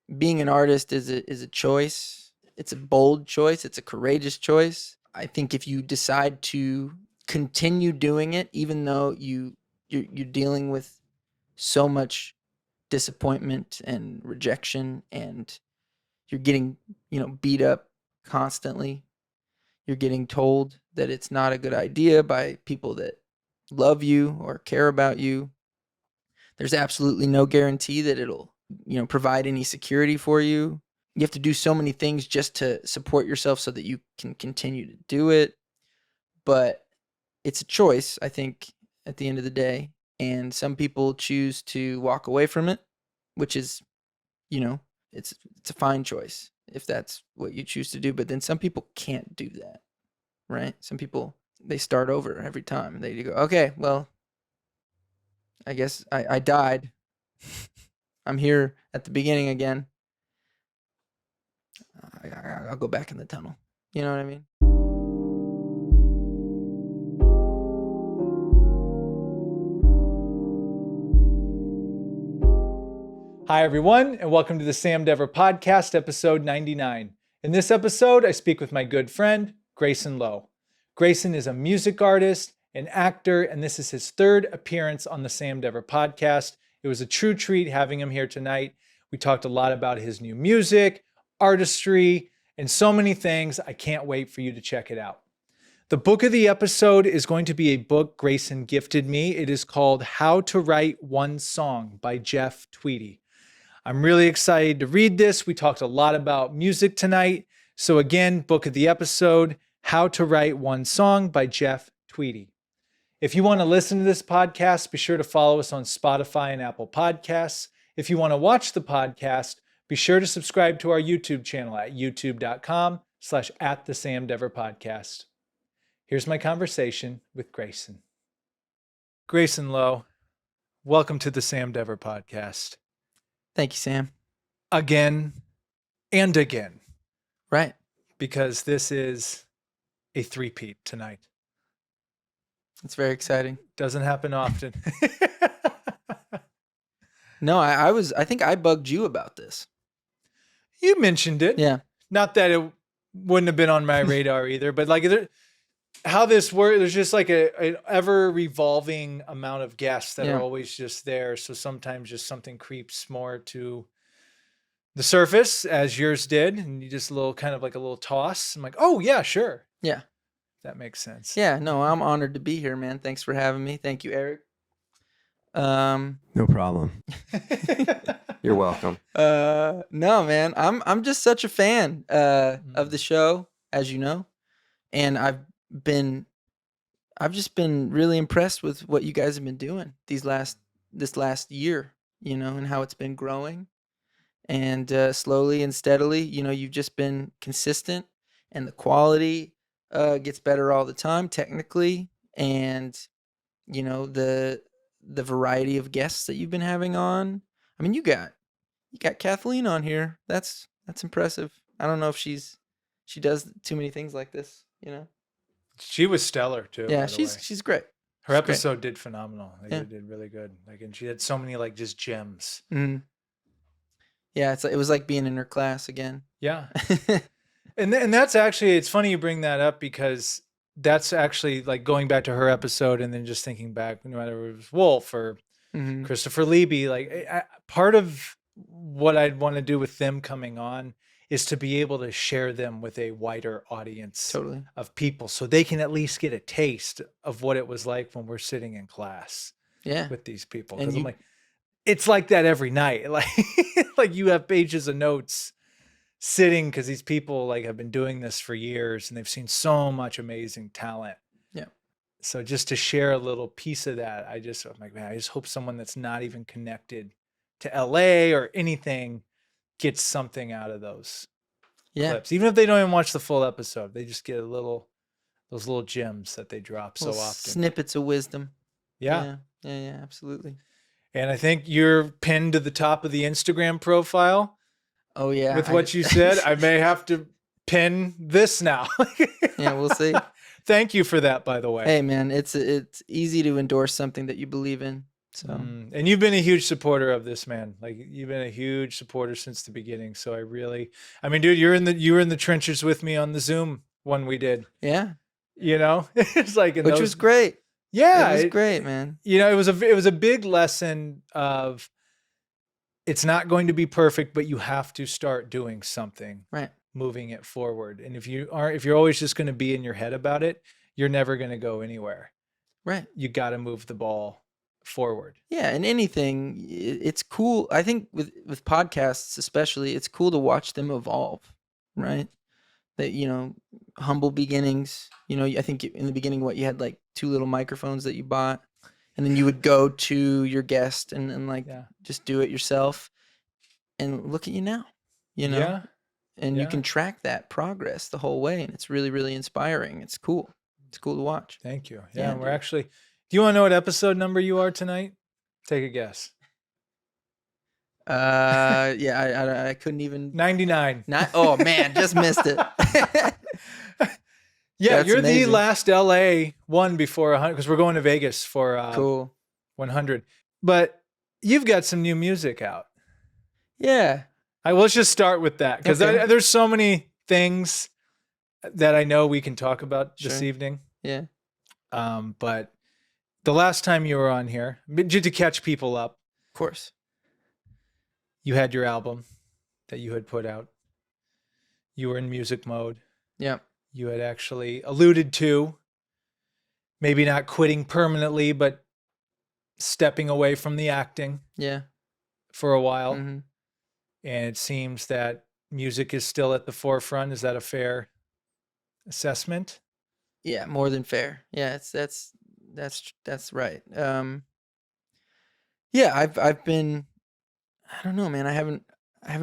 being an artist is a choice. It's a bold choice. It's a courageous choice. I think if you decide to continue doing it, even though you're dealing with so much disappointment and rejection, and you're getting beat up constantly, you're getting told that it's not a good idea by people that love you or care about you. There's absolutely no guarantee that it'll provide any security for you. You have to do so many things just to support yourself so that you can continue to do it. But it's a choice, I think, at the end of the day. And some people choose to walk away from it, which is, it's a fine choice if that's what you choose to do. But then some people can't do that, right? Some people, they start over every time. They go, okay, well, I guess I died. I'm here at the beginning again. I'll go back in the tunnel. You know what I mean? Hi, everyone, and welcome to the Sam Dever Podcast, episode 99. In this episode, I speak with my good friend, Grayson Low. Grayson is a music artist, an actor, and this is his third appearance on the Sam Dever Podcast. It was a true treat having him here tonight. We talked a lot about his new music, artistry, and so many things. I can't wait for you to check it out. The book of the episode is going to be a book Grayson gifted me. It is called How to Write One Song by Jeff Tweedy. I'm really excited to read this. We talked a lot about music tonight. So again, book of the episode, How to Write One Song by Jeff Tweedy. If you want to listen to this podcast, be sure to follow us on Spotify and Apple Podcasts. If you want to watch the podcast, be sure to subscribe to our YouTube channel at youtube.com/@thesamdeverpodcast. Here's my conversation with Grayson. Grayson Low, welcome to the Sam Dever Podcast. Thank you, Sam. Again and again. Right. Because this is a three-peat tonight. It's very exciting. Doesn't happen often. No, I think I bugged you about this. You mentioned it. Yeah. Not that it wouldn't have been on my radar either, but like how this works, there's just like an ever revolving amount of guests that are always just there. So sometimes just something creeps more to the surface, as yours did, and you just a little kind of like a little toss. I'm like, oh yeah, sure. Yeah. That makes sense. Yeah, no, I'm honored to be here, man. Thanks for having me. Thank you, Eric. No problem. You're welcome. No, man. I'm just such a fan of the show, as you know. And I've just been really impressed with what you guys have been doing this last year, and how it's been growing. And slowly and steadily, you've just been consistent, and the quality gets better all the time technically, and the variety of guests that you've been having on. I mean, you got Kathleen on here. That's impressive. I don't know if she does too many things like this, She was stellar too. Yeah, she's great. Her episode did phenomenal. It did really good. Like, and she had so many like just gems. Mm-hmm. Yeah, it was like being in her class again. Yeah. And that's actually, it's funny you bring that up, because that's actually like going back to her episode and then just thinking back, no matter if it was Wolf or Christopher Leby, like part of what I'd want to do with them coming on is to be able to share them with a wider audience of people, so they can at least get a taste of what it was like when we're sitting in class with these people. Because I'm like, it's like that every night. Like you have pages of notes sitting, because these people like have been doing this for years and they've seen so much amazing talent. Yeah. So just to share a little piece of that, I'm like, man, I just hope someone that's not even connected to LA or anything gets something out of those clips. Even if they don't even watch the full episode, they just get those little gems that they drop so often. Snippets of wisdom. Yeah. Yeah, absolutely. And I think you're pinned to the top of the Instagram profile. Oh yeah. With what you said, I may have to pin this now. Yeah, we'll see. Thank you for that, by the way. Hey man, it's easy to endorse something that you believe in. So And you've been a huge supporter of this, man. Like you've been a huge supporter since the beginning. So I mean, dude, you were in the trenches with me on the Zoom one we did. yeah, It's like which was great. Yeah, It was great, man. it was a big lesson of it's not going to be perfect, but you have to start doing something, Right. moving it forward. And if you're always just going to be in your head about it, you're never going to go anywhere. Right. You got to move the ball forward. Yeah, and anything, it's cool. I think with podcasts especially, it's cool to watch them evolve, right? That humble beginnings. I think in the beginning, you had like 2 little microphones that you bought, and then you would go to your guest and like just do it yourself, and look at you now, Yeah. and you can track that progress the whole way, and it's really, really inspiring. It's cool. It's cool to watch. Thank you. Yeah, We're actually. Do you want to know what episode number you are tonight? Take a guess. Yeah, I couldn't even. 99. Oh man, just missed it. Yeah, That's you're amazing. the last LA one before 100 because we're going to Vegas for Cool. 100. But you've got some new music out. Yeah. Let's just start with that because Okay. there's so many things that I know we can talk about this Sure. evening. Yeah. But the last time you were on here, just to catch people up, Of course. you had your album that you had put out. You were in music mode. Yeah. You had actually alluded to maybe not quitting permanently, but stepping away from the acting Yeah. for a while. Mm-hmm. And it seems that music is still at the forefront. Is that a fair assessment? Yeah, more than fair. Yeah, that's right. Yeah, I've been. I don't know, man. I haven't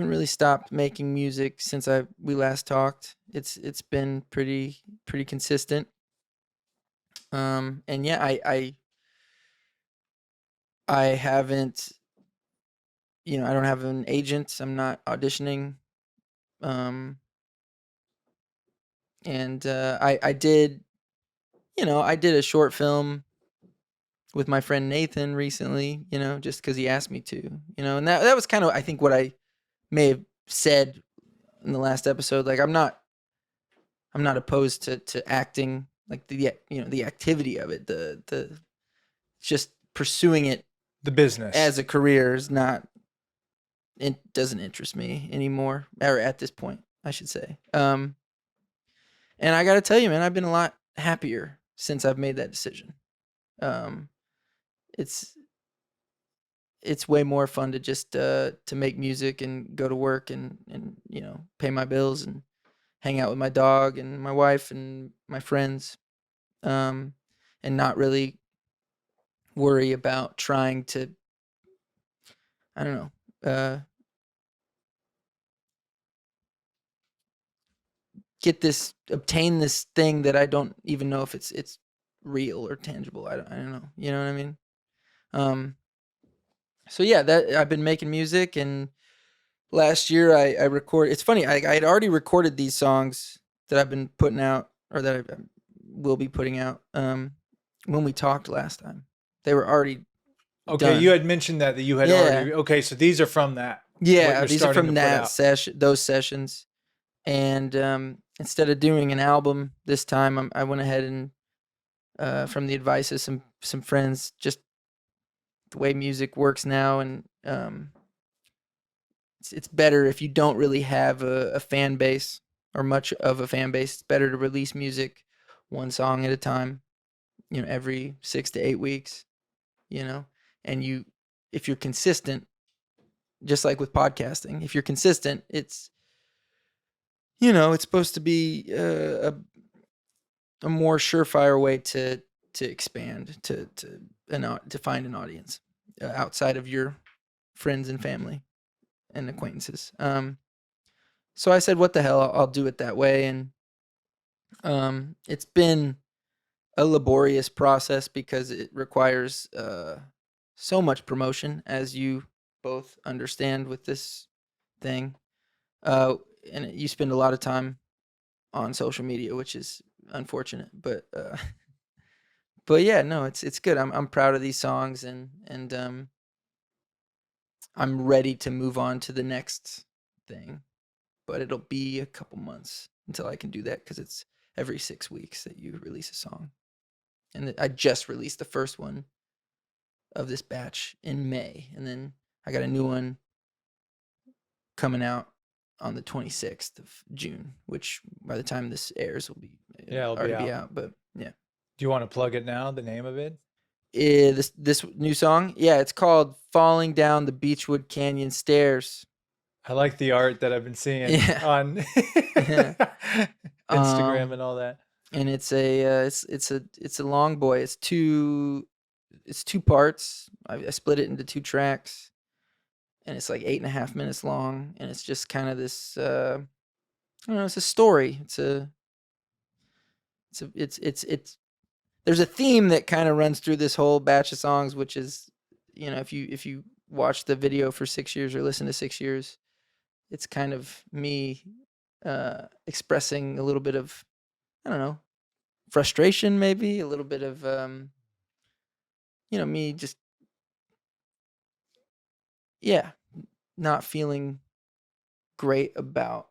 really stopped making music since we last talked. It's been pretty consistent. And yeah, I haven't. I don't have an agent. I'm not auditioning. And I did. I did a short film with my friend Nathan recently, just because he asked me to, and that was kind of, I think, what I may have said in the last episode. Like, I'm not opposed to acting, like the activity of it, the just pursuing it, The business. as a career is not, it doesn't interest me anymore, or at this point, I should say. And I got to tell you, man, I've been a lot happier since I've made that decision. It's way more fun to just to make music and go to work and pay my bills and hang out with my dog and my wife and my friends, and not really worry about trying to, I don't know, obtain this thing that I don't even know if it's real or tangible. I don't know. You know what I mean? So yeah, that I've been making music, and last year I recorded. It's funny, I had already recorded these songs that I've been putting out, or that I will be putting out. When we talked last time, they were already okay. done. You had mentioned that you had Yeah. already. Okay, so these are from that. Yeah, you're these are starting to from put that out. session, those sessions, and instead of doing an album this time, I went ahead and from the advice of some friends, just the way music works now, and it's better if you don't really have a fan base, or much of a fan base. It's better to release music one song at a time, every 6 to 8 weeks, and if you're consistent, just like with podcasting, if you're consistent, it's supposed to be a more surefire way to expand, to find an audience outside of your friends and family and acquaintances. So I said, what the hell, I'll do it that way. And it's been a laborious process because it requires so much promotion, as you both understand with this thing. And you spend a lot of time on social media, which is unfortunate, but But yeah, no, it's good. I'm proud of these songs, and I'm ready to move on to the next thing. But it'll be a couple months until I can do that, because it's every 6 weeks that you release a song. And I just released the first one of this batch in May, and then I got a new one coming out on the 26th of June, which by the time this airs will be it'll already be be out. out. But yeah, Do you want to plug it now? The name of it? this new song, yeah, it's called "Falling Down the Beechwood Canyon Stairs." I like the art that I've been seeing Yeah. on Yeah. Instagram and all that. And it's a long boy. It's two parts. I split it into 2 tracks, and it's like 8.5 minutes long. And it's just kind of this, I don't know, it's a story. It's there's a theme that kind of runs through this whole batch of songs, which is, if you watch the video for 6 years or listen to 6 years, it's kind of me expressing a little bit of, I don't know, frustration, maybe a little bit of, me just, yeah, not feeling great about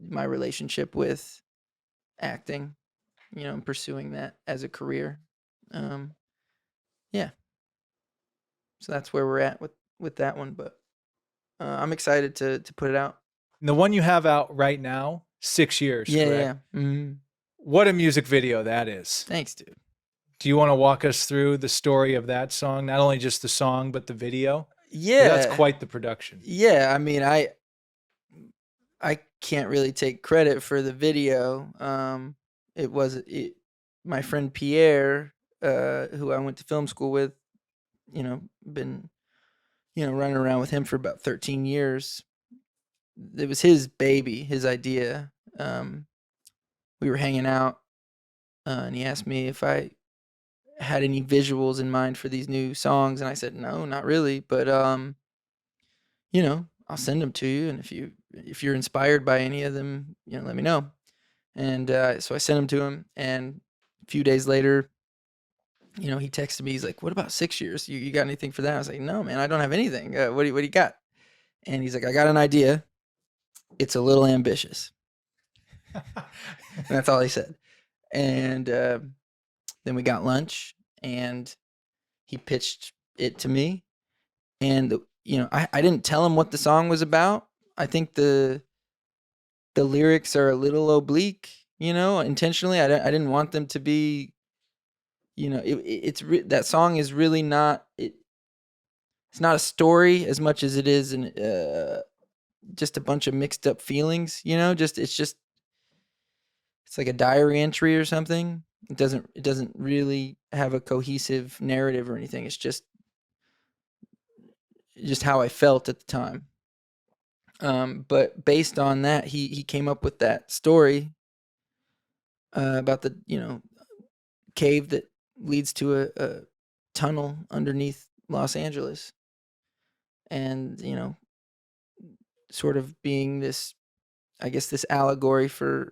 my relationship with acting, and pursuing that as a career. Yeah. So that's where we're at with that one, but I'm excited to put it out. And the one you have out right now, 6 years, Yeah, correct? yeah. Mm-hmm. What a music video that is. Thanks, dude. Do you want to walk us through the story of that song? Not only just the song, but the video? Yeah. That's quite the production. Yeah, I mean, I can't really take credit for the video. My friend Pierre, who I went to film school with, been, running around with him for about 13 years. It was his baby, his idea. We were hanging out, and he asked me if I had any visuals in mind for these new songs, and I said no, not really, but I'll send them to you, and if you're inspired by any of them, let me know. And so I sent them to him, and a few days later, he texted me. He's like, "What about 6 years? You got anything for that?" I was like, "No, man, I don't have anything. What do you got?" And he's like, "I got an idea. It's a little ambitious." And that's all he said. And then we got lunch, and he pitched it to me. And I didn't tell him what the song was about. I think the lyrics are a little oblique, intentionally. I didn't want them to be, that song is really not, it's not a story as much as it is just a bunch of mixed up feelings, it's like a diary entry or something. It doesn't really have a cohesive narrative or anything. It's just how I felt at the time. But based on that, he came up with that story about the cave that leads to a tunnel underneath Los Angeles, and sort of being this, I guess, this allegory for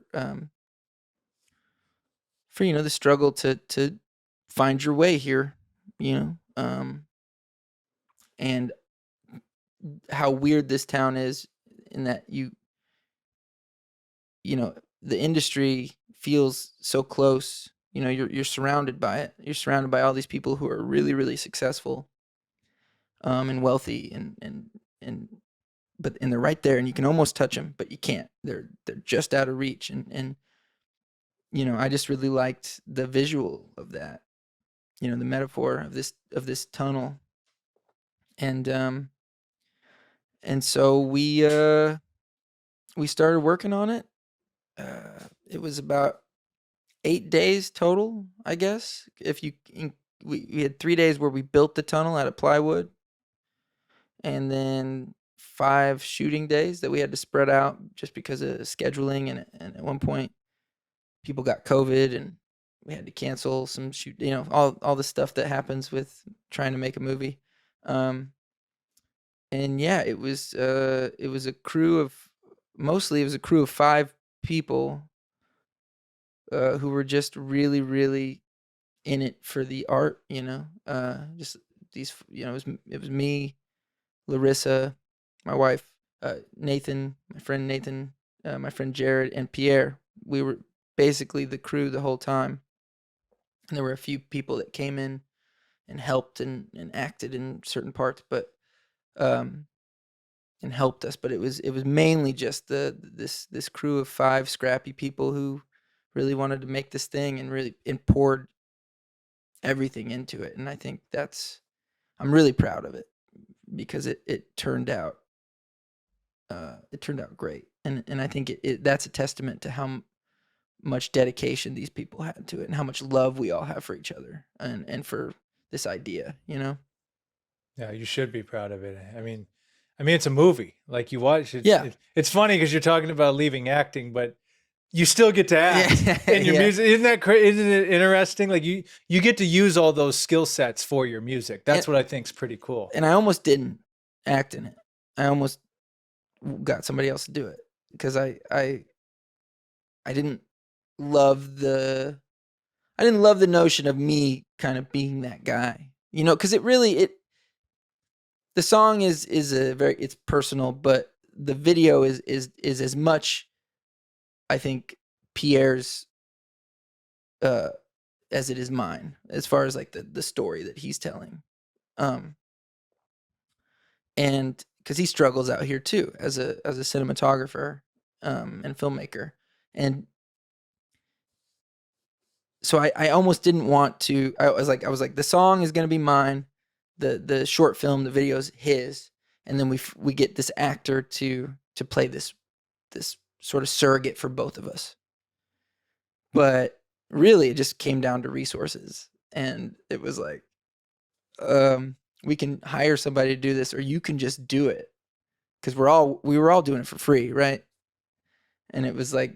the struggle to find your way here, and how weird this town is, in that the industry feels so close. You're surrounded by it. You're surrounded by all these people who are really, really successful, and wealthy, and they're right there, and you can almost touch them, but you can't. They're just out of reach, and I just really liked the visual of that. The metaphor of this tunnel, and so we started working on it. It was about 8 days total, I guess. We had 3 days where we built the tunnel out of plywood, and then 5 shooting days that we had to spread out just because of scheduling. And at one point, people got COVID, and we had to cancel some shoot. All the stuff that happens with trying to make a movie. And yeah, it was a crew of mostly it was a crew of 5 people who were just really, really in it for the art, just these, it was me, Larissa, my wife, Nathan, my friend Nathan, my friend Jared, and Pierre. We were basically the crew the whole time. And there were a few people that came in and helped and acted in certain parts, but and helped us. But it was mainly just this crew of 5 scrappy people who really wanted to make this thing and poured everything into it. And I think I'm really proud of it because it turned out great. And I think that's a testament to how much dedication these people had to it and how much love we all have for each other and for this idea, Yeah, you should be proud of it. I mean, it's a movie. Like you watch it. Yeah. It's funny because you're talking about leaving acting, but you still get to act in your Yeah. music. Isn't it interesting? Like you get to use all those skill sets for your music. That's what I think is pretty cool. And I almost didn't act in it. I almost got somebody else to do it because I didn't love the notion of me kind of being that guy, because the song is it's personal, but the video is as much, I think, Pierre's as it is mine, as far as like the story that he's telling. And because he struggles out here too as a cinematographer and filmmaker. And so I almost didn't want to. I was like, the song is gonna be mine, the short film, the video's his, and then we get this actor to play this sort of surrogate for both of us. But really, it just came down to resources, and it was like, we can hire somebody to do this, or you can just do it, because we were all doing it for free, right? And it was like,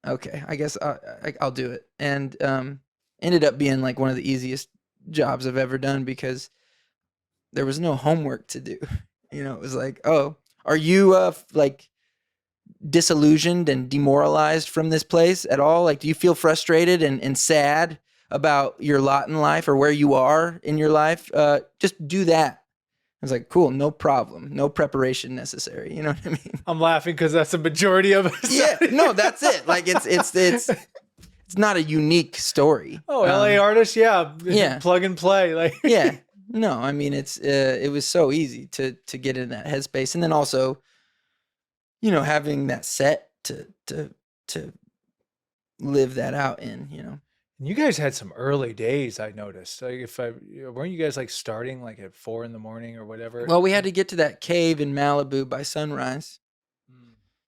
okay, I guess I'll do it. And ended up being like one of the easiest jobs I've ever done because there was no homework to do. It was like, oh, are you like disillusioned and demoralized from this place at all? Like, do you feel frustrated and sad about your lot in life or where you are in your life? Just do that. I was like, cool, no problem. No preparation necessary. You know what I mean? I'm laughing because that's the majority of us. Yeah, no, that's it. Like it's not a unique story. Oh, LA artist, yeah. Plug and play. Like yeah. No, I mean it was so easy to get in that headspace. And then also, having that set to live that out in. You guys had some early days, I noticed. Like weren't you guys like starting like at 4 a.m. or whatever? Well, we had to get to that cave in Malibu by sunrise.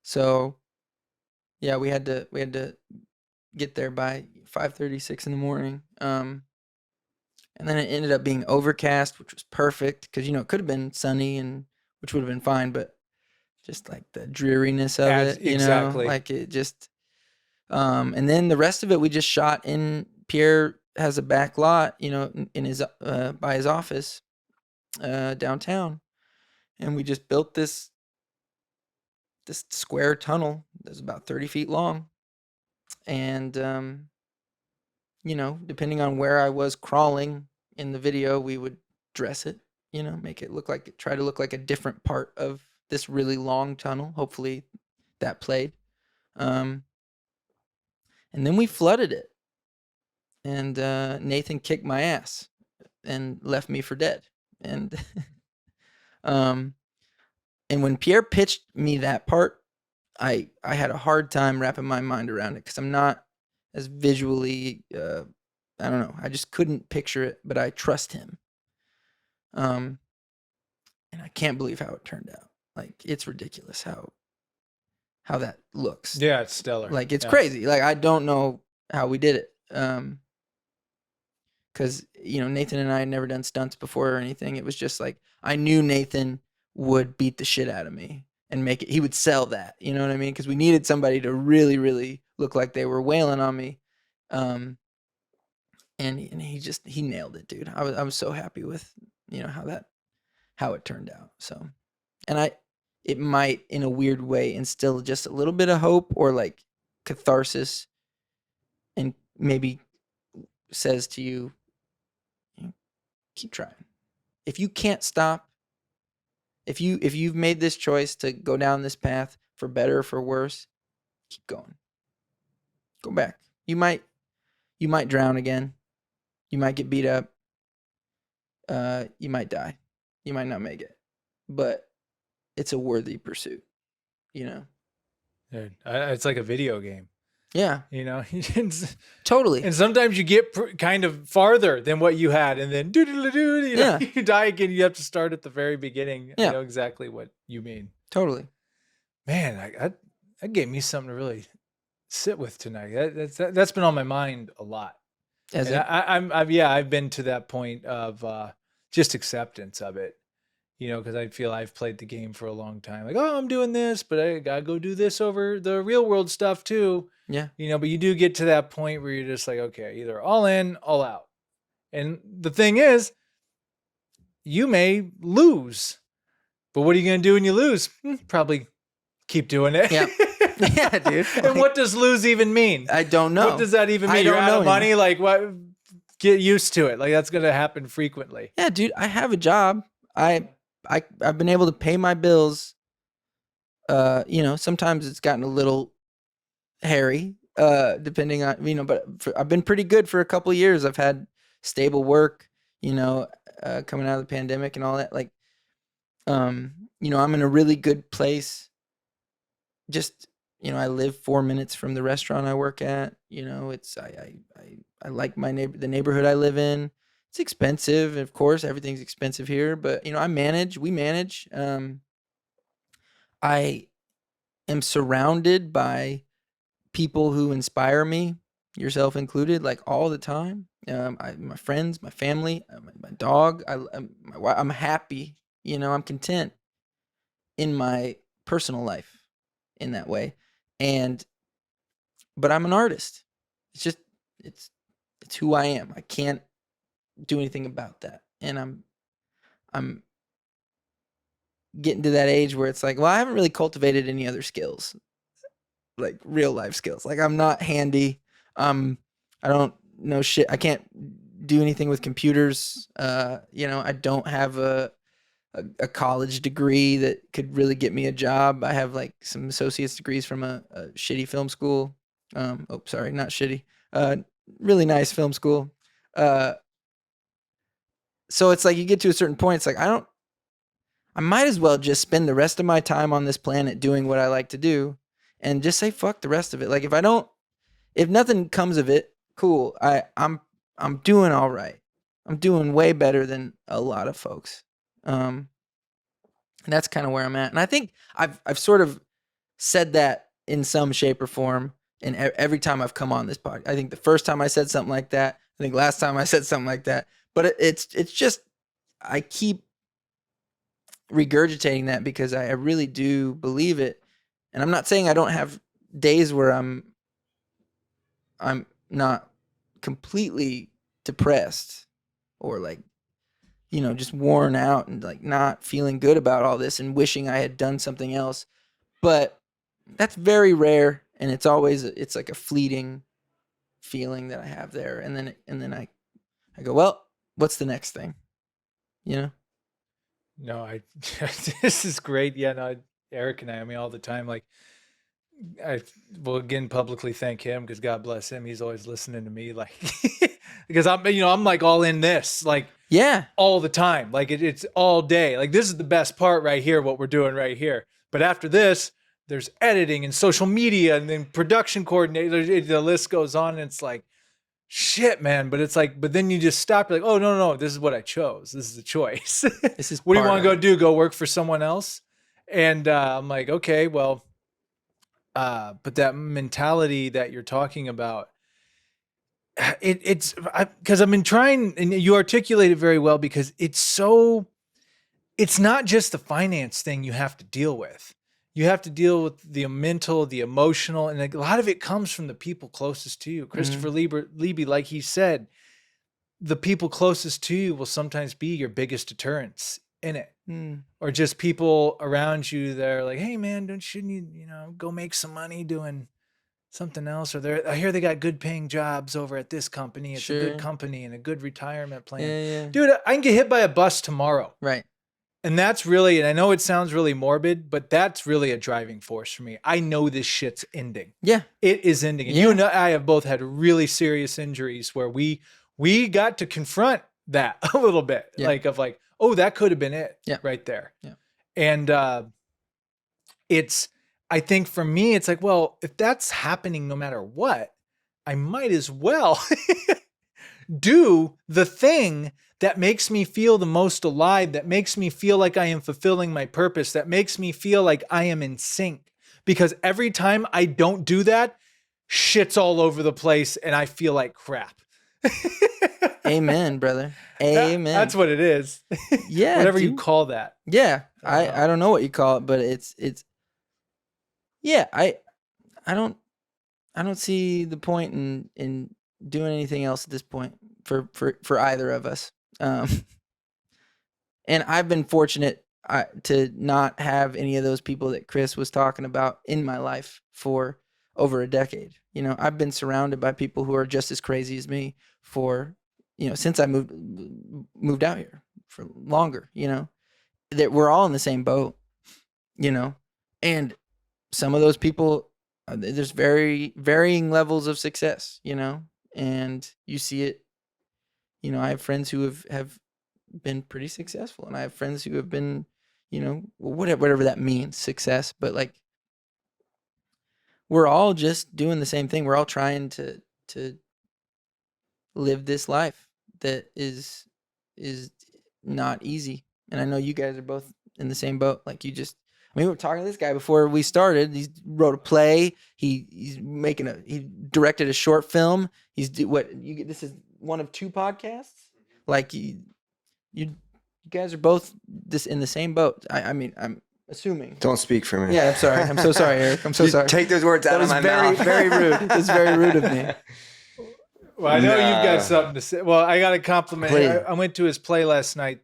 So yeah, we had to get there by 5:30, 6 in the morning. And then it ended up being overcast, which was perfect because it could have been sunny, and which would have been fine, but just like the dreariness of it, exactly. like it just. And then the rest of it we just shot in. Pierre has a back lot, in his by his office downtown, and we just built this square tunnel that's about 30 feet long, and depending on where I was crawling in the video, we would dress it, make it try to look like a different part of this really long tunnel. Hopefully that played. And then we flooded it, and Nathan kicked my ass and left me for dead. And and when Pierre pitched me that part, I had a hard time wrapping my mind around it because I'm not as visually, I don't know, I just couldn't picture it, but I trust him. And I can't believe how it turned out. Like, it's ridiculous how that looks. Yeah, it's stellar. Like, it's crazy. Like, I don't know how we did it. Because, Nathan and I had never done stunts before or anything. It was just like, I knew Nathan would beat the shit out of me and make it. He would sell that. You know what I mean? Because we needed somebody to really, really look like they were wailing on me. And he nailed it, dude. I was so happy with, how it turned out. So, and it might, in a weird way, instill just a little bit of hope or like catharsis, and maybe says to you, keep trying. If you can't stop, if you've made this choice to go down this path for better or for worse, keep going. Go back. You might drown again. You might get beat up. You might die. You might not make it. But it's a worthy pursuit, you know? Dude, it's like a video game. Yeah. You know, Totally. and sometimes you get kind of farther than what you had, and then you die again. You have to start at the very beginning. Yeah. I know exactly what you mean. Totally. Man, that gave me something to really sit with tonight. That's been on my mind a lot. I've been to that point of just acceptance of it. You know, because I feel I've played the game for a long time. Like, oh, I'm doing this, but I gotta go do this over the real world stuff too. Yeah. You know, but you do get to that point where you're just like, okay, either all in, all out. And the thing is, you may lose. But what are you going to do when you lose? Probably keep doing it. Yeah. Yeah, dude. And what does lose even mean? I don't know. What does that even mean? I don't You're out know of money? Like, what? Get used to it. Like, that's going to happen frequently. Yeah, dude. I have a job. I've been able to pay my bills. You know, sometimes it's gotten a little hairy, depending on, you know, but I've been pretty good for a couple of years. I've had stable work, you know, coming out of the pandemic and all that. Like, you know, I'm in a really good place. Just, you know, I live 4 minutes from the restaurant I work at. You know, it's I like the neighborhood I live in. It's expensive, of course. Everything's expensive here, but you know, we manage. I am surrounded by people who inspire me, yourself included, like all the time. My friends, my family, my dog. I'm happy. You know, I'm content in my personal life in that way, but I'm an artist. It's just it's who I am. I can't do anything about that, and I'm getting to that age where it's like, well, I haven't really cultivated any other skills, like real life skills. Like I'm not handy. I don't know shit. I can't do anything with computers. You know, I don't have a college degree that could really get me a job. I have like some associate's degrees from a shitty film school. Oh, sorry, not shitty. Really nice film school. So it's like you get to a certain point, it's like I might as well just spend the rest of my time on this planet doing what I like to do and just say fuck the rest of it. Like if nothing comes of it, cool. I'm doing all right. I'm doing way better than a lot of folks. And that's kind of where I'm at. And I think I've sort of said that in some shape or form. And every time I've come on this podcast, I think the first time I said something like that, I think last time I said something like that, but it's just, I keep regurgitating that because I really do believe it. And I'm not saying I don't have days where I'm not completely depressed or like, you know, just worn out and like not feeling good about all this and wishing I had done something else. But that's very rare, and it's always it's like a fleeting feeling that I have there, and then I go, well, what's the next thing, you know? No, this is great. Yeah, no, Eric and I mean, all the time, like I will again publicly thank him because God bless him. He's always listening to me, like because I'm like all in this, like Yeah, all the time, like it's all day. Like this is the best part right here, what we're doing right here. But after this, there's editing and social media and then production coordinator. The list goes on, and it's like, shit, man. But it's like, but then you just stop. You're like, oh no, this is what I chose. This is the choice. this is What do you want to go it. do? Go work for someone else? And I'm like, okay, well, but that mentality that you're talking about, it's because I've been trying, and you articulate it very well because it's not just the finance thing you have to deal with. You have to deal with the mental, the emotional, and a lot of it comes from the people closest to you. Christopher Liebe, like he said, the people closest to you will sometimes be your biggest deterrents in it. Or just people around you that are like, hey man, shouldn't you, go make some money doing something else, or I hear they got good paying jobs over at this company. It's a Sure. good company and a good retirement plan. Yeah. Dude, I can get hit by a bus tomorrow. Right. And that's really, and I know it sounds really morbid, but that's really a driving force for me. I know this shit's ending. Yeah. It is ending. And you and I have both had really serious injuries where we got to confront that a little bit. Yeah. Like, oh, that could have been it right there. Yeah. And I think for me, it's like, well, if that's happening no matter what, I might as well do the thing that makes me feel the most alive, that makes me feel like I am fulfilling my purpose, that makes me feel like I am in sync. Because every time I don't do that, shit's all over the place and I feel like crap. Amen, brother. Amen. That's what it is. Yeah. Whatever you call that. Yeah. I don't know what you call it, but it's yeah, I don't see the point in doing anything else at this point for either of us. And I've been fortunate to not have any of those people that Chris was talking about in my life for over a decade. You know, I've been surrounded by people who are just as crazy as me for, since I moved out here for longer, that we're all in the same boat, and some of those people, there's very varying levels of success, and you see it. I have friends who have been pretty successful, and I have friends who have been, whatever that means, success. But like, we're all just doing the same thing. We're all trying to live this life that is not easy. And I know you guys are both in the same boat. Like we were talking to this guy before we started. He wrote a play. He directed a short film. This is one of 2 podcasts. Like you guys are both in the same boat. I mean, I'm assuming. Don't speak for me. Yeah, I'm sorry. I'm so sorry, Eric. I'm so sorry. Take those words out of my mouth. Very rude. It's very rude of me. Well, I know you've got something to say. Well, I got to compliment. I went to his play last night.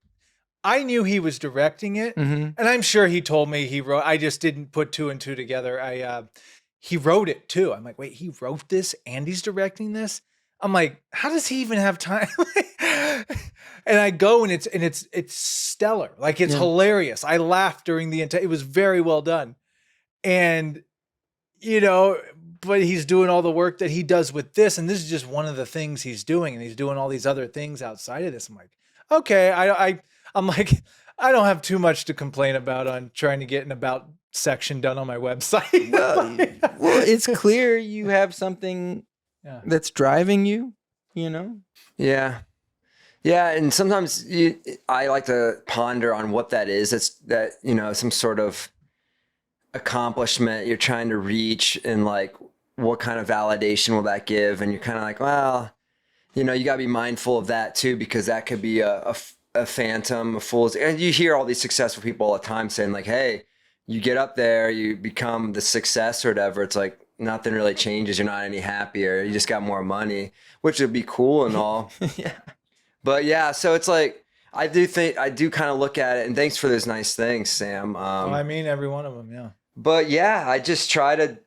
I knew he was directing it, and I'm sure he told me he wrote. I just didn't put 2 and 2 together. He wrote it too. I'm like, wait, he wrote this and he's directing this? I'm like, how does he even have time? And I go and it's stellar. Like it's hilarious. I laughed during the entire. It was very well done, and but he's doing all the work that he does with this, and this is just one of the things he's doing, and he's doing all these other things outside of this. I'm like, okay, I'm like, I don't have too much to complain about on trying to get an about section done on my website. Well, it's clear you have something that's driving you, Yeah. Yeah. And sometimes I like to ponder on what that is. It's that, some sort of accomplishment you're trying to reach, and like, what kind of validation will that give? And you're kind of like, well, you gotta be mindful of that too, because that could be a phantom, a fool's. And you hear all these successful people all the time saying like, hey, you get up there, you become the success or whatever. It's like nothing really changes. You're not any happier. You just got more money, which would be cool and all. Yeah. But yeah, so it's like, I do kind of look at it, and thanks for those nice things, Sam. I mean, every one of them. Yeah. But yeah, I just try to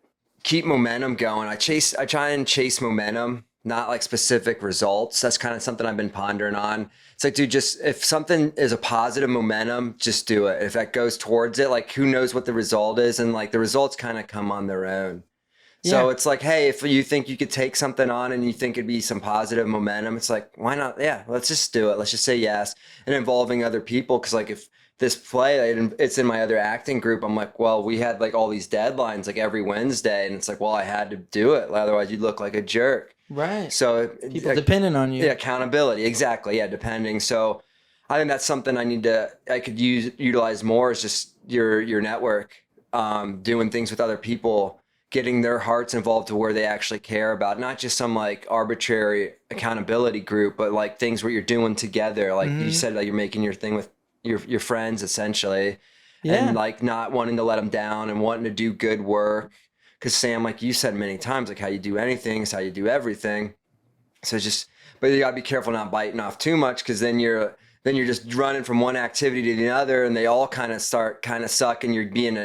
keep momentum going. I try and chase momentum, not like specific results. That's kind of something I've been pondering on. It's like, dude, just if something is a positive momentum, just do it. If that goes towards it, like who knows what the result is, and like the results kind of come on their own. So it's like, hey, if you think you could take something on and you think it'd be some positive momentum, it's like, why not? Yeah, let's just do it. Let's just say yes. And involving other people. Cause like if this play, it's in my other acting group, I'm like, well, we had like all these deadlines like every Wednesday. And it's like, well, I had to do it. Otherwise you'd look like a jerk. Right. So people depending on you. Yeah, accountability. Exactly. Yeah, depending. So I think that's something I could utilize more, is just your network, doing things with other people, getting their hearts involved to where they actually care about, not just some like arbitrary accountability group, but like things where you're doing together. Like you said, that you're making your thing with your friends essentially, and like not wanting to let them down and wanting to do good work. Cause Sam, like you said many times, like how you do anything is how you do everything. So but you gotta be careful not biting off too much, cause then you're just running from one activity to the other, and they all kind of start suck, and you're being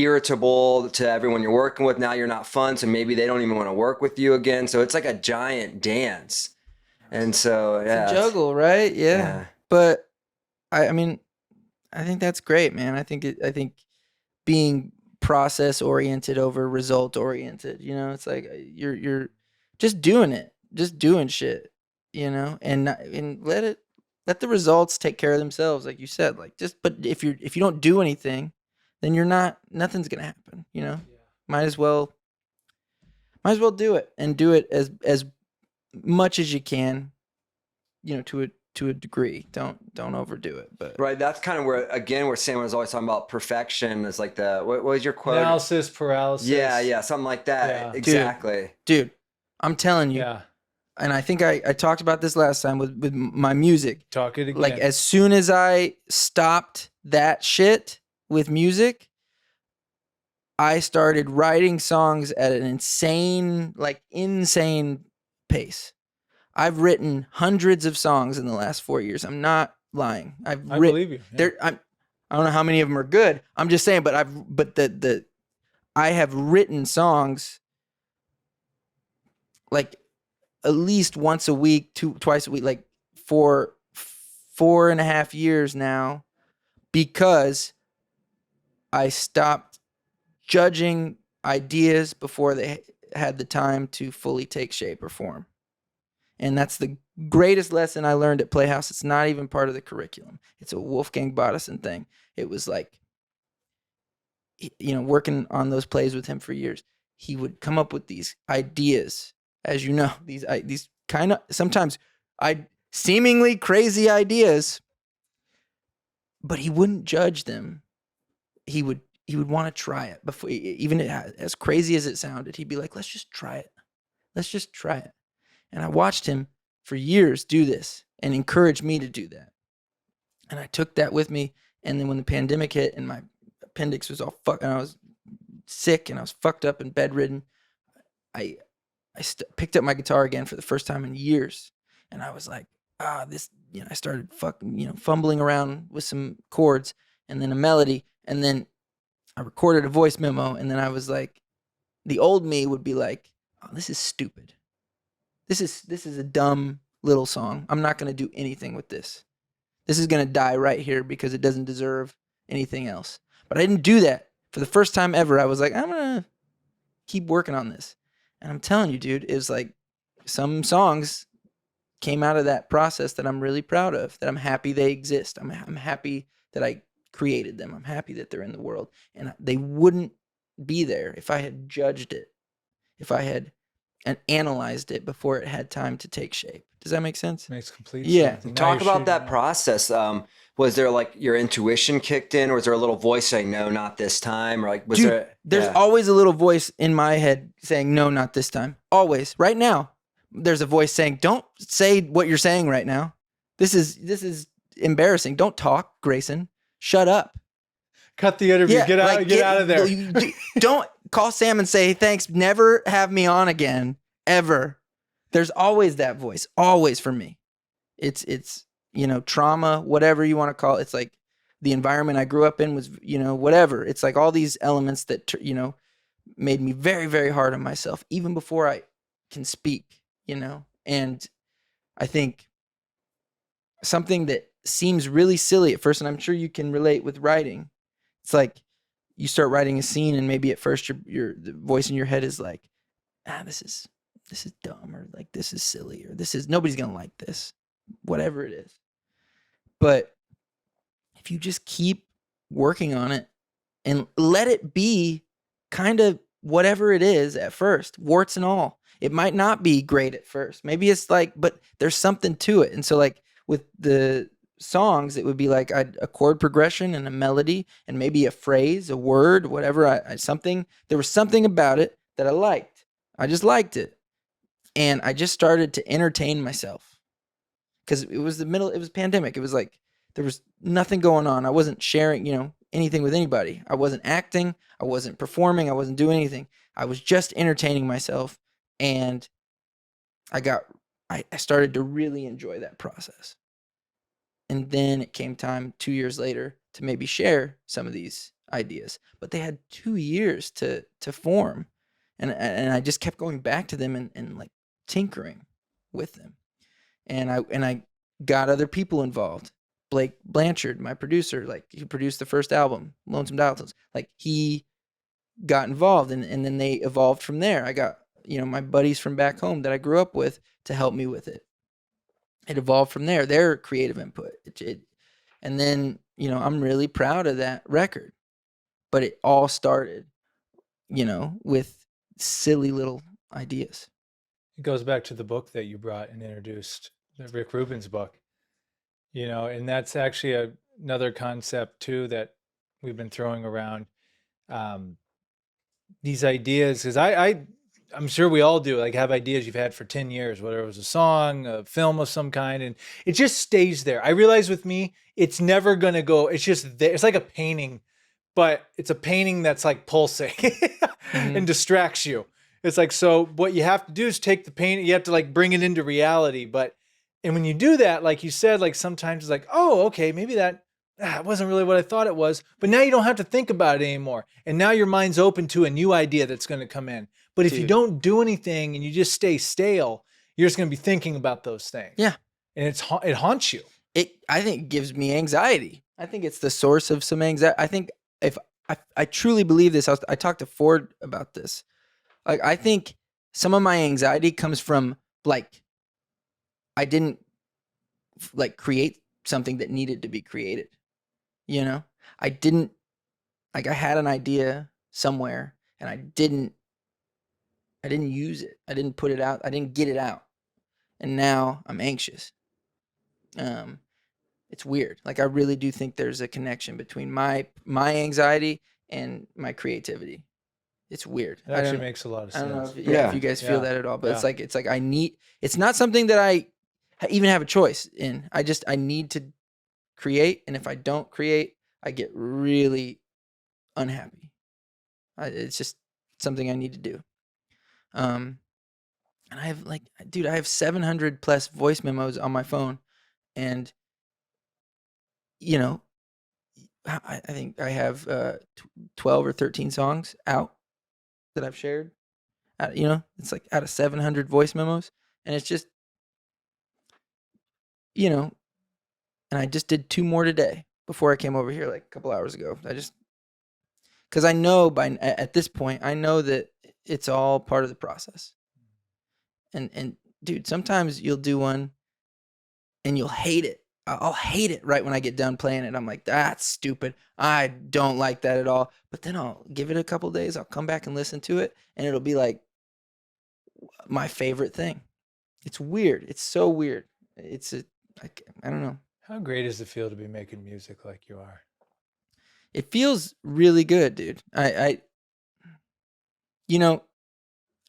irritable to everyone you're working with. Now you're not fun, so maybe they don't even want to work with you again. So it's like a giant dance. And so It's yeah, a juggle, right? Yeah. yeah. But I mean, I think that's great, man. I think being process oriented over result oriented, it's like you're just doing it, just doing shit, and let the results take care of themselves, like you said. Like, but if you don't do anything, then nothing's gonna happen. Might as well do it, and do it as much as you can, to a degree. Don't overdo it. But Right. That's kind of where Sam was always talking about perfection. Is like what was your quote? Analysis paralysis. Yeah, something like that. Yeah. Exactly. Dude, I'm telling you. Yeah. And I think I talked about this last time with my music. Talk it again. Like, as soon as I stopped that shit with music, I started writing songs at an insane pace. I've written hundreds of songs in the last 4 years. I'm not lying. I believe you. Yeah. I don't know how many of them are good. I'm just saying, but I have written songs like at least once a week, twice a week, like for 4.5 years now, because I stopped judging ideas before they had the time to fully take shape or form. And that's the greatest lesson I learned at Playhouse. It's not even part of the curriculum. It's a Wolfgang Bodison thing. It was like, working on those plays with him for years, he would come up with these ideas, as you know, these kind of sometimes seemingly crazy ideas, but he wouldn't judge them. He would want to try it before, even as crazy as it sounded. He'd be like, let's just try it. Let's just try it. And I watched him for years do this and encourage me to do that. And I took that with me. And then when the pandemic hit and my appendix was all fucked and I was sick and I was fucked up and bedridden, I picked up my guitar again for the first time in years. And I was like, I started fumbling around with some chords and then a melody. And then I recorded a voice memo. And then I was like, the old me would be like, oh, this is stupid. This is a dumb little song. I'm not going to do anything with this. This is going to die right here because it doesn't deserve anything else. But I didn't do that. For the first time ever, I was like, I'm going to keep working on this. And I'm telling you, dude, it was like some songs came out of that process that I'm really proud of, that I'm happy they exist. I'm happy that I created them. I'm happy that they're in the world. And they wouldn't be there if I had judged it, if I had analyzed it before it had time to take shape. Does that make sense? Makes complete sense. sense. Talk about that process. Was there like your intuition kicked in, or was there a little voice saying, no, not this time? Or like, there's always a little voice in my head saying, no, not this time. Always. Right now, there's a voice saying, don't say what you're saying right now. This is embarrassing. Don't talk, Grayson. Shut up. Cut the interview. Get out of there. Don't call Sam and say, thanks, never have me on again, ever. There's always that voice, always, for me. It's trauma, whatever you want to call it. It's like the environment I grew up in was, whatever. It's like all these elements that, made me very, very hard on myself, even before I can speak, And I think something that seems really silly at first, and I'm sure you can relate with writing, it's like you start writing a scene and maybe at first the voice in your head is like, this is dumb, or like, this is silly, or nobody's going to like this, whatever it is. But if you just keep working on it and let it be kind of whatever it is at first, warts and all, it might not be great at first. Maybe it's like, but there's something to it. And so like with the songs, it would be like a chord progression and a melody and maybe a phrase, a word, whatever. There was something about it that I liked. I just liked it. And I just started to entertain myself, because it was pandemic. It was like, there was nothing going on. I wasn't sharing, anything with anybody. I wasn't acting. I wasn't performing. I wasn't doing anything. I was just entertaining myself. And I started to really enjoy that process. And then it came time 2 years later to maybe share some of these ideas, but they had 2 years to form. And I just kept going back to them and like tinkering with them. And I got other people involved. Blake Blanchard, my producer, like he produced the first album, Lonesome Dial-Tones. Like he got involved and then they evolved from there. I got, my buddies from back home that I grew up with to help me with it. It evolved from there, their creative input. And then, I'm really proud of that record. But it all started, with silly little ideas. It goes back to the book that you brought and introduced, the Rick Rubin's book, and that's actually another concept too that we've been throwing around. These ideas, because I'm sure we all do, like have ideas you've had for 10 years, whether it was a song, a film of some kind, and it just stays there. I realize with me, it's never going to go. It's just there. It's like a painting, but it's a painting that's like pulsing and distracts you. It's like, so what you have to do is take the paint, you have to like bring it into reality. And when you do that, like you said, like sometimes it's like, oh, okay, maybe that wasn't really what I thought it was. But now you don't have to think about it anymore. And now your mind's open to a new idea that's going to come in. But if you don't do anything and you just stay stale, you're just going to be thinking about those things. Yeah. And it haunts you. I think gives me anxiety. I think it's the source of some anxiety. I think if I truly believe this, I talked to Ford about this. Like, I think some of my anxiety comes from like, I didn't like create something that needed to be created. I didn't, like I had an idea somewhere and I didn't use it. I didn't put it out. I didn't get it out. And now I'm anxious. It's weird. Like I really do think there's a connection between my anxiety and my creativity. It's weird. It actually makes a lot of sense. I don't know if you guys feel that at all, but it's like it's not something that I even have a choice in. I need to create, and if I don't create, I get really unhappy. It's just something I need to do. And I have I have 700 plus voice memos on my phone, and I think I have 12 or 13 songs out that I've shared. It's like out of 700 voice memos, and it's just, and I just did 2 more today before I came over here like a couple hours ago. Because I know at this point, I know that it's all part of the process. And dude, sometimes you'll do one and you'll hate it. I'll hate it right when I get done playing it. I'm like, that's stupid. I don't like that at all. But then I'll give it a couple days. I'll come back and listen to it, and it'll be like my favorite thing. It's weird. It's so weird. I don't know. How great does it feel to be making music like you are? It feels really good, dude. I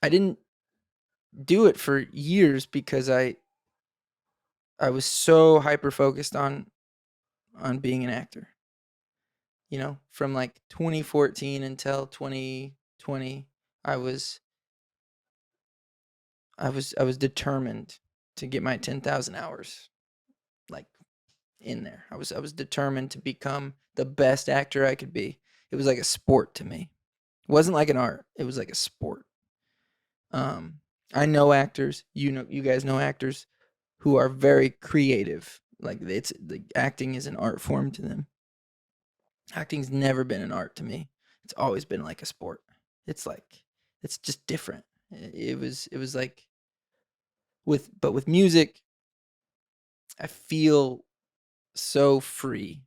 didn't do it for years because I was so hyper focused on being an actor. From like 2014 until 2020, I was determined to get my 10,000 hours like in there. I was determined to become the best actor I could be. It was like a sport to me. It wasn't like an art. It was like a sport. I know actors, you guys know actors who are very creative. Like acting is an art form to them. Acting's never been an art to me. It's always been like a sport. It's just different. It was like with music, I feel so free.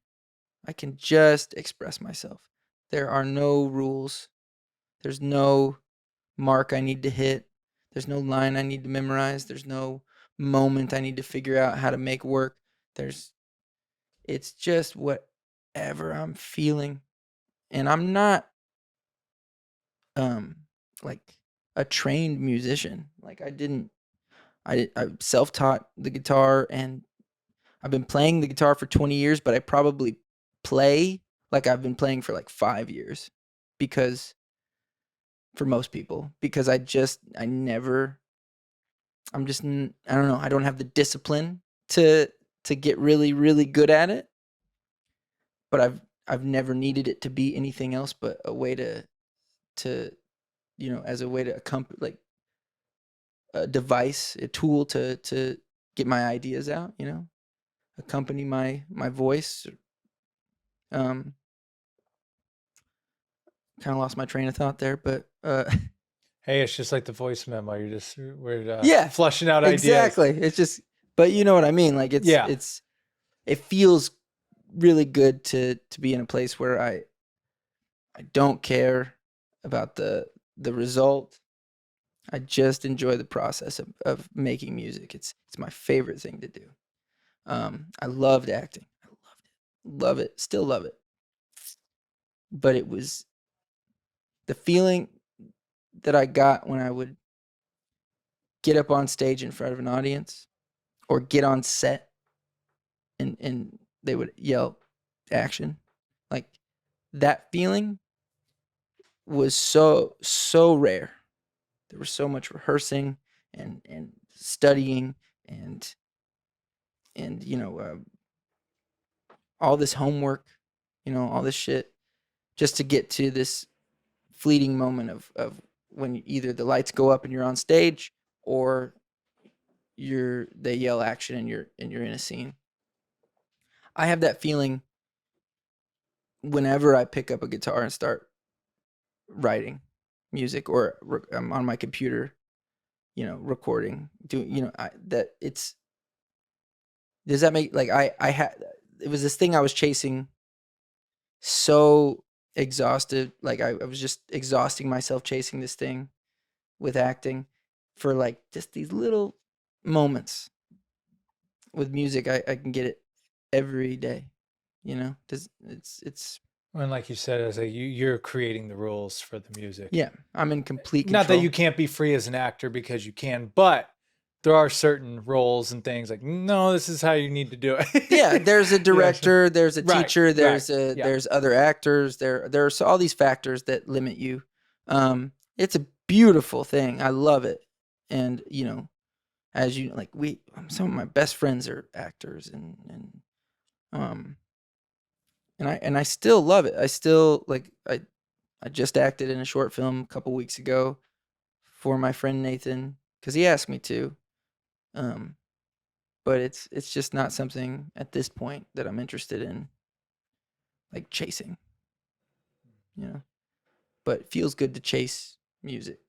I can just express myself. There are no rules. There's no mark I need to hit. There's no line I need to memorize. There's no moment I need to figure out how to make work. It's just whatever I'm feeling. And I'm not like a trained musician. Like I self-taught the guitar, and I've been playing the guitar for 20 years, but I probably play like I've been playing for like 5 years for most people, because I don't know, I don't have the discipline to get really, really good at it. But I've never needed it to be anything else but a way to as a way to accompany, like a device, a tool to get my ideas out, accompany my voice. Um, kind of lost my train of thought there, but Hey, it's just like the voice memo. We're yeah, flushing out ideas. exactly. It's just, but you know what I mean. Like it feels really good to be in a place where I don't care about the result. I just enjoy the process of making music. It's my favorite thing to do. I loved acting. I loved it. Love it. Still love it. But it was the feeling that I got when I would get up on stage in front of an audience or get on set and they would yell action. Like that feeling was so rare. There was so much rehearsing and studying and all this homework, all this shit just to get to this fleeting moment of when either the lights go up and you're on stage or they yell action and you're in a scene. I have that feeling whenever I pick up a guitar and start writing music or I'm on my computer, recording, doing, that it's, does that make, like, I had, it was this thing I was chasing, so exhausted. Like I was just exhausting myself chasing this thing with acting for like just these little moments. With music, I can get it every day, it's And like you said, as you're creating the rules for the music. yeah, I'm in complete control. Not that you can't be free as an actor, because you can, but there are certain roles and things like, no, this is how you need to do it. Yeah, there's a director, there's a Right, teacher, there's right, yeah. there's other actors, there's all these factors that limit you. It's a beautiful thing. I love it. And as you like, some of my best friends are actors, and I still love it. I still like, I just acted in a short film a couple weeks ago for my friend Nathan because he asked me to. But it's just not something at this point that I'm interested in, like chasing. But it feels good to chase music.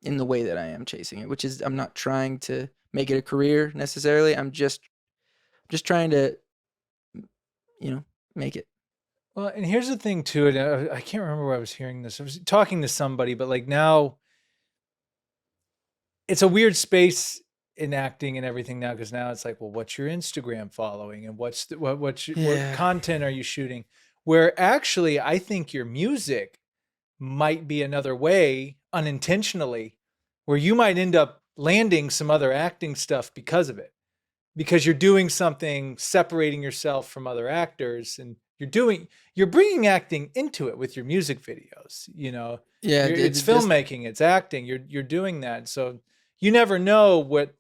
In the way that I am chasing it, which is I'm not trying to make it a career necessarily. I'm just trying to, make it. Well, and here's the thing too, and I can't remember where I was hearing this. I was talking to somebody, but like now it's a weird space in acting and everything now, because now it's like, well, what's your Instagram following and what content are you shooting? Where actually I think your music might be another way, unintentionally, where you might end up landing some other acting stuff because of it, because you're doing something separating yourself from other actors, and you're bringing acting into it with your music videos. Yeah, it's filmmaking, it's acting. You're doing that, so you never know what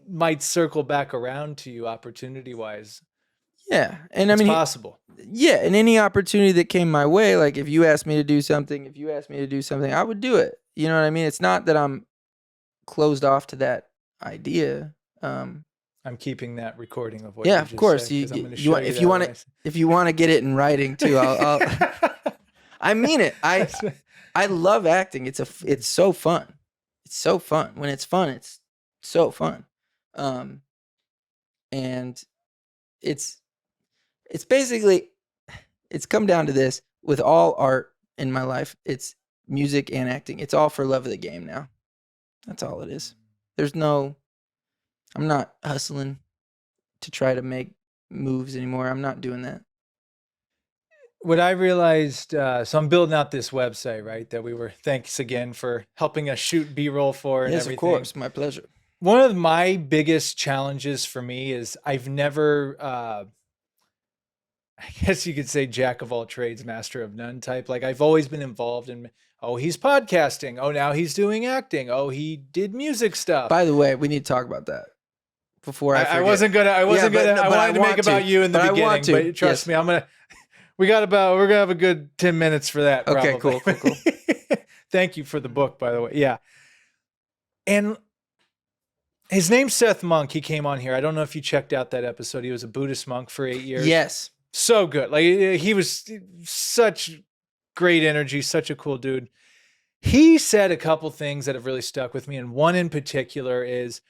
might circle back around to you opportunity wise. Yeah, and it's I mean, possible. Yeah, and any opportunity that came my way, like if you asked me to do something, I would do it. You know what I mean? It's not that I'm closed off to that idea. I'm keeping that recording of what. Yeah, you of just course. said, If you want to get it in writing too, I'll I mean it. I love acting. It's so fun. It's so fun. When it's fun, it's so fun. And it's basically, it's come down to this with all art in my life. It's music and acting. It's all for love of the game now. That's all it is. I'm not hustling to try to make moves anymore. I'm not doing that. What I realized, so I'm building out this website, right? Thanks again for helping us shoot B-roll for and yes, everything. Of course, my pleasure. One of my biggest challenges for me is I've never, I guess you could say, jack of all trades, master of none type. Like I've always been involved in, oh, he's podcasting. Oh, now he's doing acting. Oh, he did music stuff. By the way, we need to talk about that. before I forget. I wasn't gonna. I wanted to make about you in the beginning, but trust me, we're gonna have a good 10 minutes for that. Okay, probably. cool. Thank you for the book, by the way. Yeah. And his name's Seth Monk. He came on here. I don't know if you checked out that episode. He was a Buddhist monk for 8 years. Yes. So good. Like, he was such great energy, such a cool dude. He said a couple things that have really stuck with me. And one in particular is,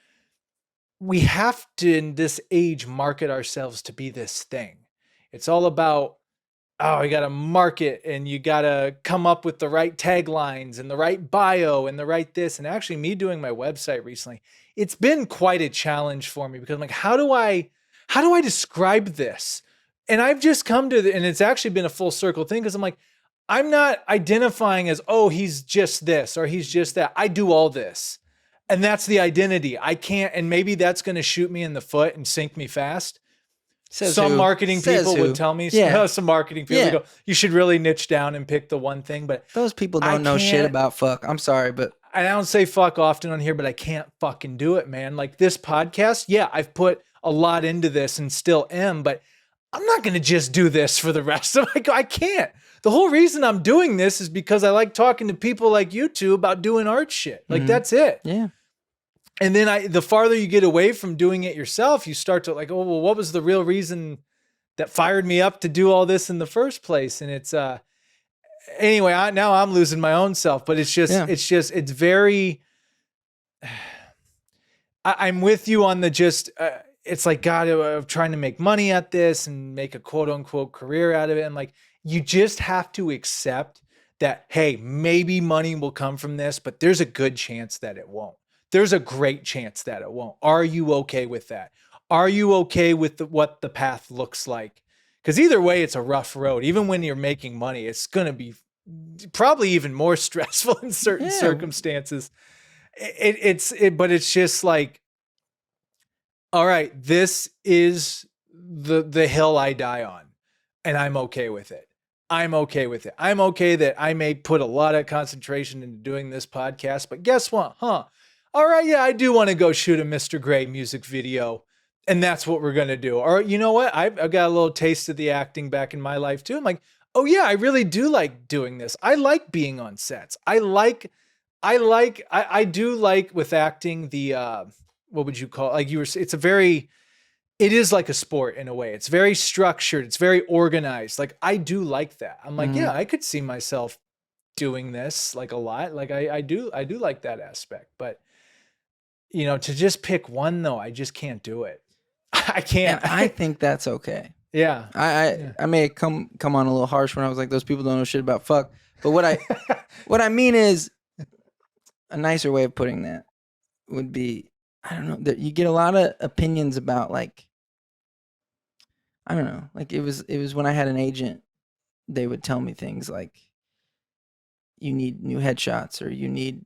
we have to, in this age, market ourselves to be this thing. It's all about, you got to market, and you got to come up with the right taglines and the right bio and the right this. And actually, me doing my website recently, it's been quite a challenge for me, because I'm like, how do I describe this? And I've just come to and it's actually been a full circle thing, because I'm like, I'm not identifying as, he's just this or he's just that. I do all this. And that's the identity. I can't, and maybe that's going to shoot me in the foot and sink me fast. Some marketing people would tell me, some marketing people would go, you should really niche down and pick the one thing. But those people don't know shit about fuck. I'm sorry, but I don't say fuck often on here, but I can't fucking do it, man. Like this podcast, I've put a lot into this and still am, but I'm not going to just do this for the rest of my, I can't. The whole reason I'm doing this is because I like talking to people like you two about doing art shit. Like that's it. Yeah. And then the farther you get away from doing it yourself, you start to like, what was the real reason that fired me up to do all this in the first place? And it's, anyway, now I'm losing my own self, but it's very, I'm with you on the it's like, God, I'm trying to make money at this and make a quote unquote career out of it. And like, you just have to accept that, hey, maybe money will come from this, but there's a good chance that it won't. There's a great chance that it won't. Are you okay with that? Are you okay with what the path looks like? Because either way, it's a rough road. Even when you're making money, it's going to be probably even more stressful in certain circumstances. But it's just like, all right, this is the hill I die on, and I'm okay with it. I'm okay with it. I'm okay that I may put a lot of concentration into doing this podcast, but guess what? All right, I do want to go shoot a Mr. Gray music video, and that's what we're going to do. Or you know what? I've got a little taste of the acting back in my life too. I'm like, I really do like doing this. I like being on sets. I do like with acting the, what would you call it? Like it is like a sport in a way. It's very structured. It's very organized. Like I do like that. I'm like, I could see myself doing this like a lot. Like I do like that aspect, but to just pick one though, I just can't do it. I can't. And I think that's okay. Yeah. I may come on a little harsh when I was like, those people don't know shit about fuck. But what I mean is, a nicer way of putting that would be, I don't know, that you get a lot of opinions about like, I don't know, like it was when I had an agent, they would tell me things like, you need new headshots, or you need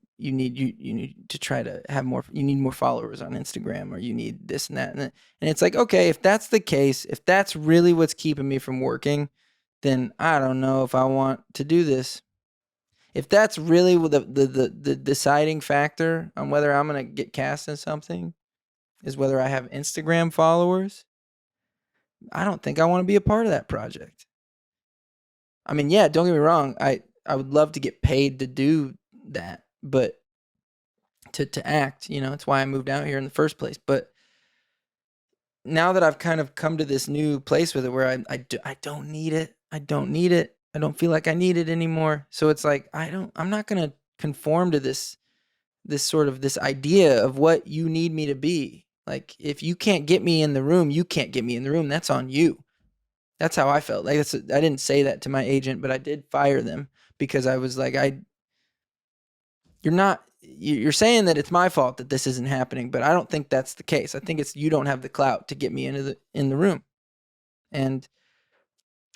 to try to have more, you need more followers on Instagram, or you need this and that. And it's like, okay, if that's the case, if that's really what's keeping me from working, then I don't know if I want to do this. If that's really the deciding factor on whether I'm going to get cast in something is whether I have Instagram followers, I don't think I want to be a part of that project. I mean, don't get me wrong. I would love to get paid to do that, but to act, it's why I moved out here in the first place. But now that I've kind of come to this new place with it where I don't need it. I don't need it. I don't feel like I need it anymore. So it's like, I'm not going to conform to this idea of what you need me to be. Like, if you can't get me in the room, you can't get me in the room. That's on you. That's how I felt. Like, I didn't say that to my agent, but I did fire them because I was like, you're saying that it's my fault that this isn't happening, but I don't think that's the case. I think it's, you don't have the clout to get me in the room. And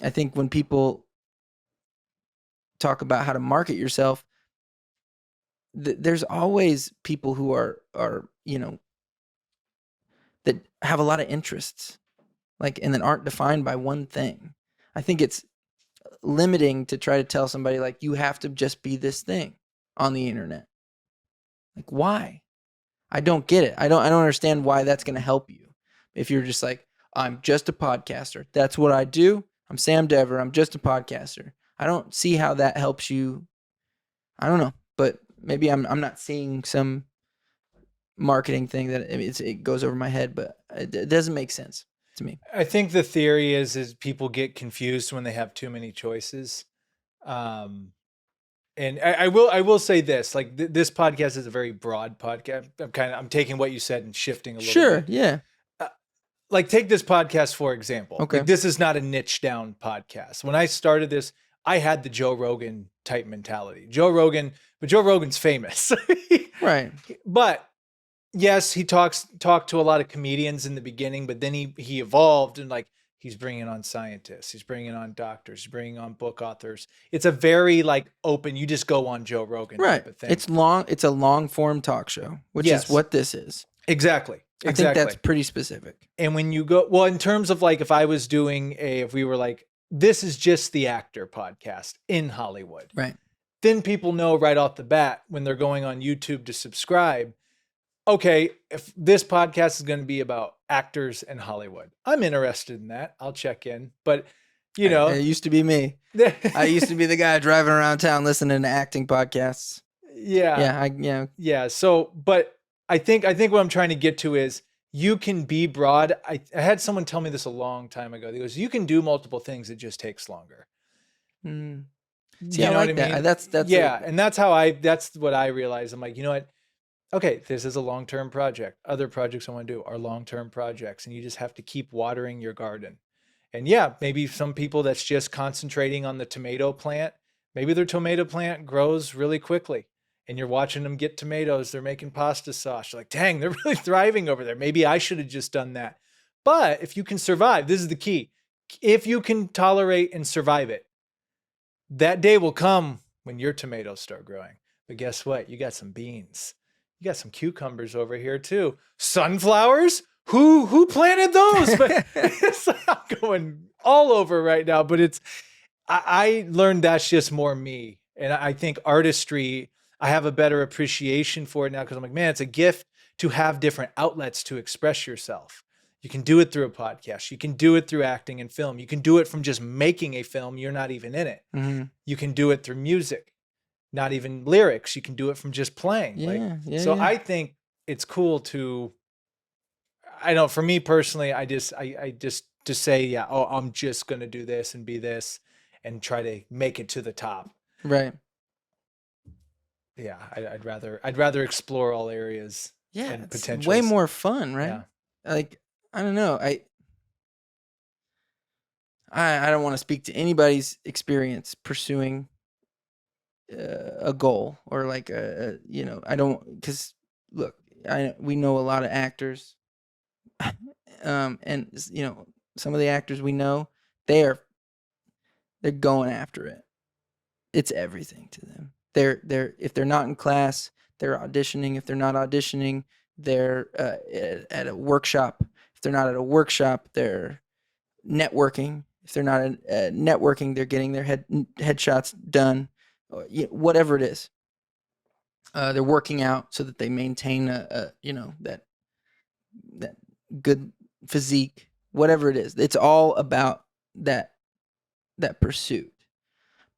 I think when people talk about how to market yourself, there's always people who are that have a lot of interests, like, and that aren't defined by one thing. I think it's limiting to try to tell somebody like, you have to just be this thing on the internet. Like, why? I don't get it. I don't understand why that's going to help you. If you're just like, I'm just a podcaster. That's what I do. I'm Sam Dever. I'm just a podcaster. I don't see how that helps you. I don't know, but maybe I'm not seeing some marketing thing that it goes over my head, but it doesn't make sense to me. I think the theory is people get confused when they have too many choices. And I will say this, like this podcast is a very broad podcast. I'm taking what you said and shifting a little Sure, bit. yeah. Like take this podcast, for example. Okay. Like, this is not a niche down podcast. When I started this, I had the Joe Rogan type mentality. But Joe Rogan's famous. Right. But yes, he talked to a lot of comedians in the beginning, but then he evolved, and like he's bringing on scientists, he's bringing on doctors, he's bringing on book authors. It's a very like open, you just go on Joe Rogan Right. type of thing. It's a long form talk show, which is what this is. Exactly. I think that's pretty specific. And when you go, well, in terms of like, if we were like, this is just the actor podcast in Hollywood. Right. Then people know right off the bat when they're going on YouTube to subscribe, okay, if this podcast is going to be about actors in Hollywood, I'm interested in that. I'll check in. But, you know. It used to be me. I used to be the guy driving around town listening to acting podcasts. Yeah. Yeah. So, but I think what I'm trying to get to is you can be broad. I had someone tell me this a long time ago. He goes, you can do multiple things. It just takes longer. Mm. See, you know what I mean? That's and that's what I realized. I'm like, you know what? Okay, this is a long-term project. Other projects I want to do are long-term projects, and you just have to keep watering your garden. And yeah, maybe some people that's just concentrating on the tomato plant. Maybe their tomato plant grows really quickly. And you're watching them get tomatoes. They're making pasta sauce. You're like, dang, they're really thriving over there. Maybe I should have just done that. But if you can survive, this is the key. If you can tolerate and survive it, that day will come when your tomatoes start growing. But guess what? You got some beans. You got some cucumbers over here too. Sunflowers? Who planted those? But I'm going all over right now. But I learned that's just more me. And I think artistry, I have a better appreciation for it now because I'm like, man, it's a gift to have different outlets to express yourself. You can do it through a podcast. You can do it through acting and film. You can do it from just making a film. You're not even in it. Mm-hmm. You can do it through music, not even lyrics. You can do it from just playing. I think it's cool to, I know for me personally, I just to say, yeah, oh, I'm just going to do this and be this and try to make it to the top. Right. Yeah, I'd rather explore all areas. Yeah, and it's potentials. way more fun, right? Yeah. Like, I don't know. I don't want to speak to anybody's experience pursuing a goal or like I don't, because look, we know a lot of actors, and some of the actors we know, they're going after it. It's everything to them. They're if they're not in class, they're auditioning. If they're not auditioning, they're at a workshop. If they're not at a workshop, they're networking. If they're not networking, they're getting their headshots done. Whatever it is, they're working out so that they maintain that good physique. Whatever it is, it's all about that pursuit.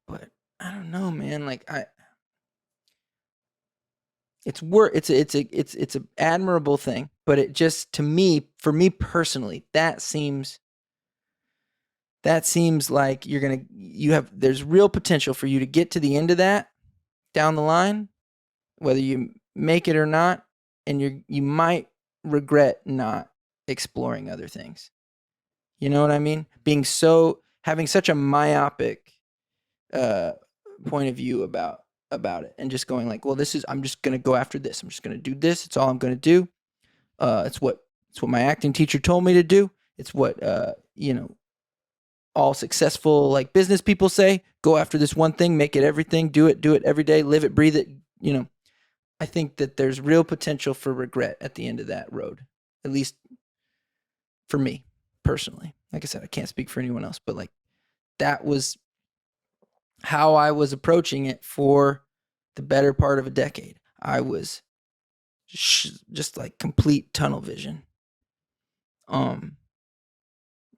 But I don't know, man. Like it's an admirable thing, but it just, to me, for me personally, that seems like there's real potential for you to get to the end of that down the line, whether you make it or not, and you might regret not exploring other things. You know what I mean? Having such a myopic point of view about it, and just going like, well, I'm just going to go after this. I'm just going to do this. It's all I'm going to do. It's what my acting teacher told me to do. It's what, all successful like business people say, go after this one thing, make it everything, do it every day, live it, breathe it. I think that there's real potential for regret at the end of that road, at least for me personally. Like I said, I can't speak for anyone else, but like that was how I was approaching it for the better part of a decade. I was just like complete tunnel vision. And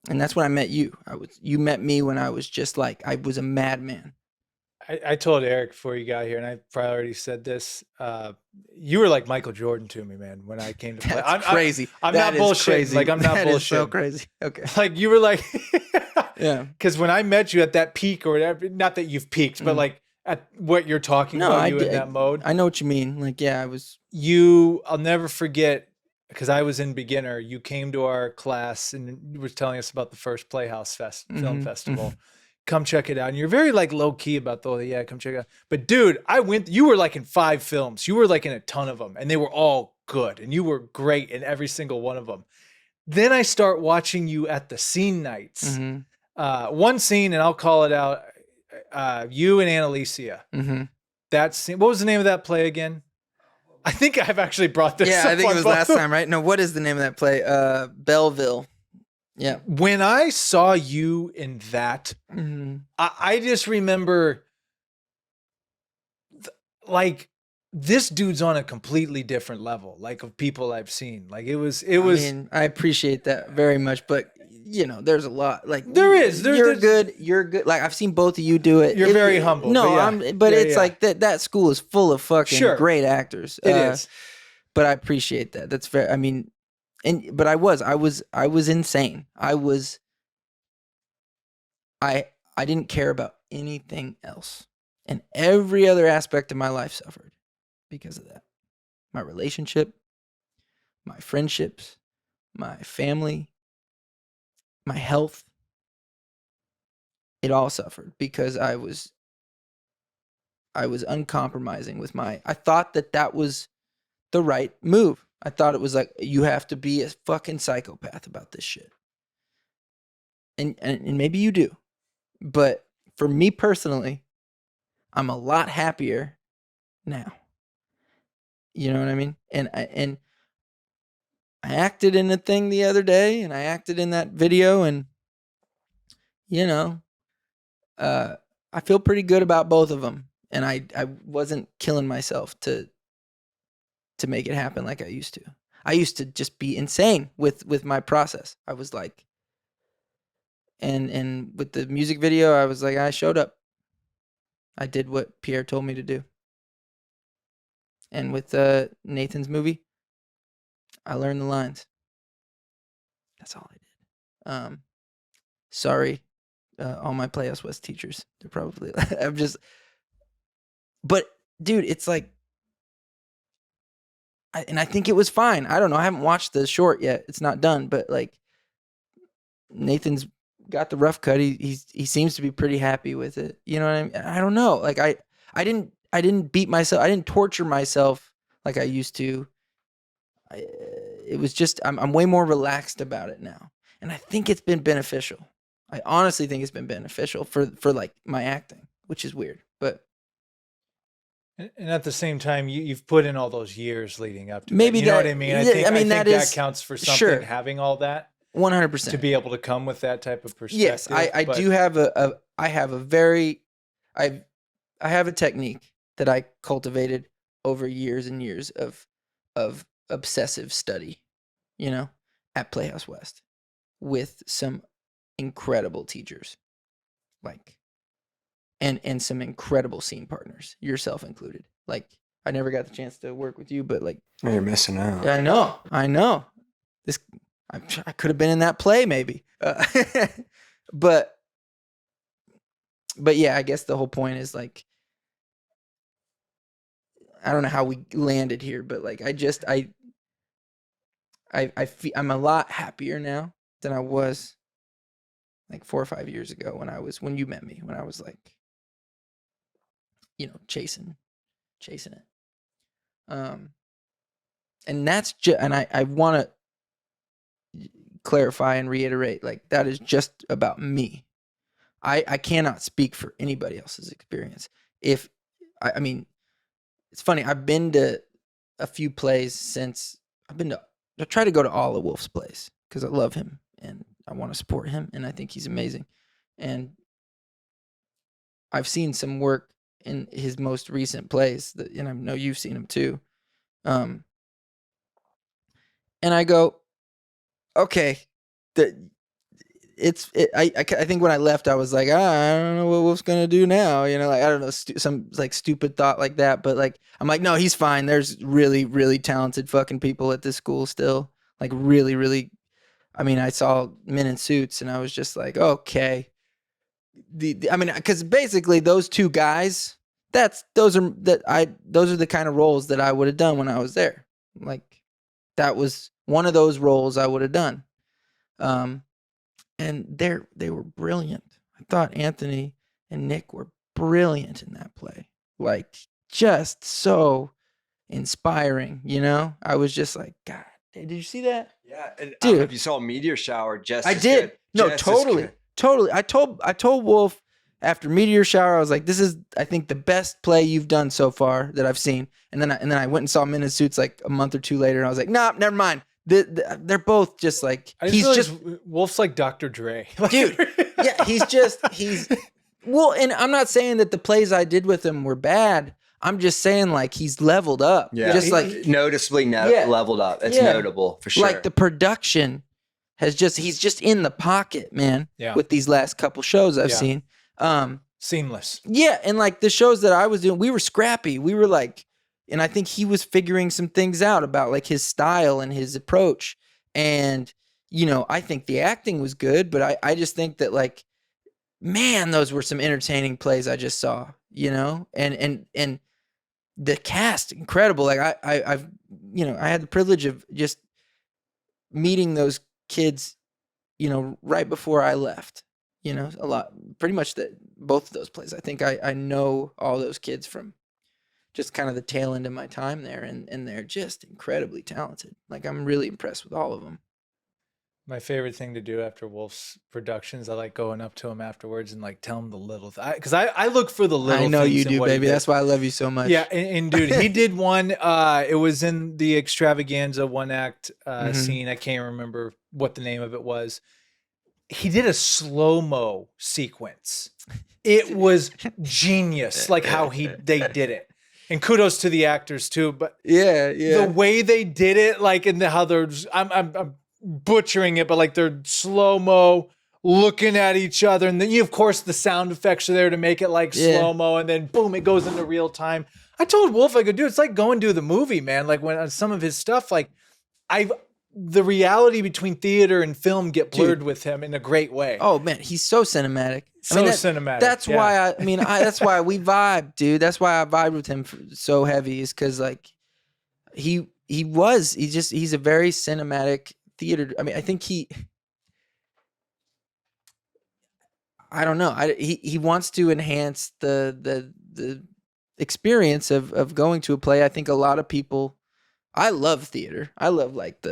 that's when I met you. You met me when I was just like, I was a madman. I told Eric before you got here, and I probably already said this. You were like Michael Jordan to me, man. When I came to play, That's crazy. I'm That not is bullshitting. crazy. Like I'm not That bullshitting. is so crazy. Okay. Like you were like, Yeah. Because when I met you at that peak or whatever, not that you've peaked, but like at what you're talking about, you in that mode. I know what you mean. Like, yeah, I was. I'll never forget. Because I was in beginner, you came to our class and you were telling us about the first Playhouse Film Festival. Come check it out. And you're very like low key about come check it out. But dude, you were like in 5 films. You were like in a ton of them and they were all good. And you were great in every single one of them. Then I start watching you at the scene nights. One scene, and I'll call it out, you and Annalicia. That scene, what was the name of that play again? I think I've actually brought this up. Yeah, I think it was last time, right? No, what is the name of that play? Belleville. Yeah. When I saw you in that, I just remember like this dude's on a completely different level, like of people I've seen. Like it was. I mean, I appreciate that very much, but you know, there's a lot. Like you're good. Like I've seen both of you do it. You're very humble. No, but it's like that school is full of fucking great actors. It is. But I appreciate that. That's fair. I mean, but I was insane. I didn't care about anything else. And every other aspect of my life suffered because of that. My relationship, my friendships, my family, my health. It all suffered because I was uncompromising with I thought that was the right move. I thought it was like, you have to be a fucking psychopath about this shit. And maybe you do. But for me personally, I'm a lot happier now. You know what I mean? And I acted in a thing the other day, and I acted in that video, and you know, I feel pretty good about both of them. And I wasn't killing myself to make it happen like I used to. I used to just be insane with my process. I was like, and with the music video, I was like, I showed up. I did what Pierre told me to do. And with Nathan's movie, I learned the lines. That's all I did. Sorry, all my Playhouse West teachers. They're probably, but dude, it's like, I think it was fine. I don't know. I haven't watched the short yet. It's not done, but like Nathan's got the rough cut. He seems to be pretty happy with it. You know what I mean? I don't know. Like I didn't beat myself. I didn't torture myself like I used to. It was just I'm way more relaxed about it now, and I think it's been beneficial. I honestly think it's been beneficial for like my acting, which is weird, but. And at the same time, you've put in all those years leading up to maybe that. You know what I mean? I think that counts for something. Sure. Having all that, 100%, to be able to come with that type of perspective. Yes, I do have I have a technique that I cultivated over years and years of obsessive study, you know, at Playhouse West with some incredible teachers, like. And some incredible scene partners, yourself included. Like, I never got the chance to work with you, but like, you're missing out. I know. I could have been in that play, maybe. But yeah, I guess the whole point is like, I don't know how we landed here, but like, I'm a lot happier now than I was like 4 or 5 years ago when you met me, when I was like, you know, chasing it. And that's just, and I want to clarify and reiterate, like, that is just about me. I cannot speak for anybody else's experience. I mean, it's funny. I've been to a few plays since I try to go to all of Wolf's plays because I love him and I want to support him. And I think he's amazing. And I've seen some work in his most recent plays and I know you've seen him too. And I go, okay, I think when I left, I was like, I don't know what Wolf's gonna do now. You know, like I don't know, some like stupid thought like that. But like, I'm like, no, he's fine. There's really, really talented fucking people at this school still. Like really, really. I mean, I saw men in suits, and I was just like, okay. I mean, because basically those two guys, those are the kind of roles that I would have done when I was there. Like that was one of those roles I would have done. And they were brilliant. I thought Anthony and Nick were brilliant in that play. Like just so inspiring, you know? I was just like, God, did you see that? Yeah, and I don't Dude. know if you saw Meteor Shower, just I as did. good. No, Just as totally. good. Totally. I told Wolf after Meteor Shower, I was like, this is, I think, the best play you've done so far that I've seen. And then I went and saw Men in Suits like a month or two later, and I was like, nah, never mind. They're both just like, Wolf's like Dr. Dre. Dude, yeah, he's well, and I'm not saying that the plays I did with him were bad. I'm just saying like he's leveled up. Yeah, just like noticeably leveled up. It's notable for sure. Like the production he's just in the pocket, man. Yeah. With these last couple shows I've seen. Seamless. Yeah, and like the shows that I was doing, we were scrappy. We were like, and I think he was figuring some things out about like his style and his approach. And, you know, I think the acting was good, but I just think that like, man, those were some entertaining plays I just saw, you know? And the cast, incredible. Like I've, you know, I had the privilege of just meeting those kids, you know, right before I left. You know, a lot, pretty much both of those plays. I think I know all those kids from just kind of the tail end of my time there, and they're just incredibly talented. Like I'm really impressed with all of them. My favorite thing to do after Wolf's productions, I like going up to him afterwards and like tell him the little because I look for the little. I know things you in do, what he baby. did. That's why I love you so much. Yeah, and dude, he did one. It was in the Extravaganza one act scene. I can't remember what the name of it was. He did a slow-mo sequence. It was genius, like how they did it. And kudos to the actors too. But yeah, the way they did it, like in how they're, I'm butchering it, but like they're slow-mo looking at each other, and then you, of course, the sound effects are there to make it like slow-mo, and then boom, it goes into real time. I told Wolf, I go, dude, it's like going to the movie, man. Like when on some of his stuff, like the reality between theater and film get blurred with him in a great way. Oh man, he's so cinematic. Cinematic. That's why that's why we vibe, dude. That's why I vibe with him so heavy, is because like he's a very cinematic theater. I mean, I think I don't know. He wants to enhance the experience of going to a play. I think a lot of people. I love theater. I love like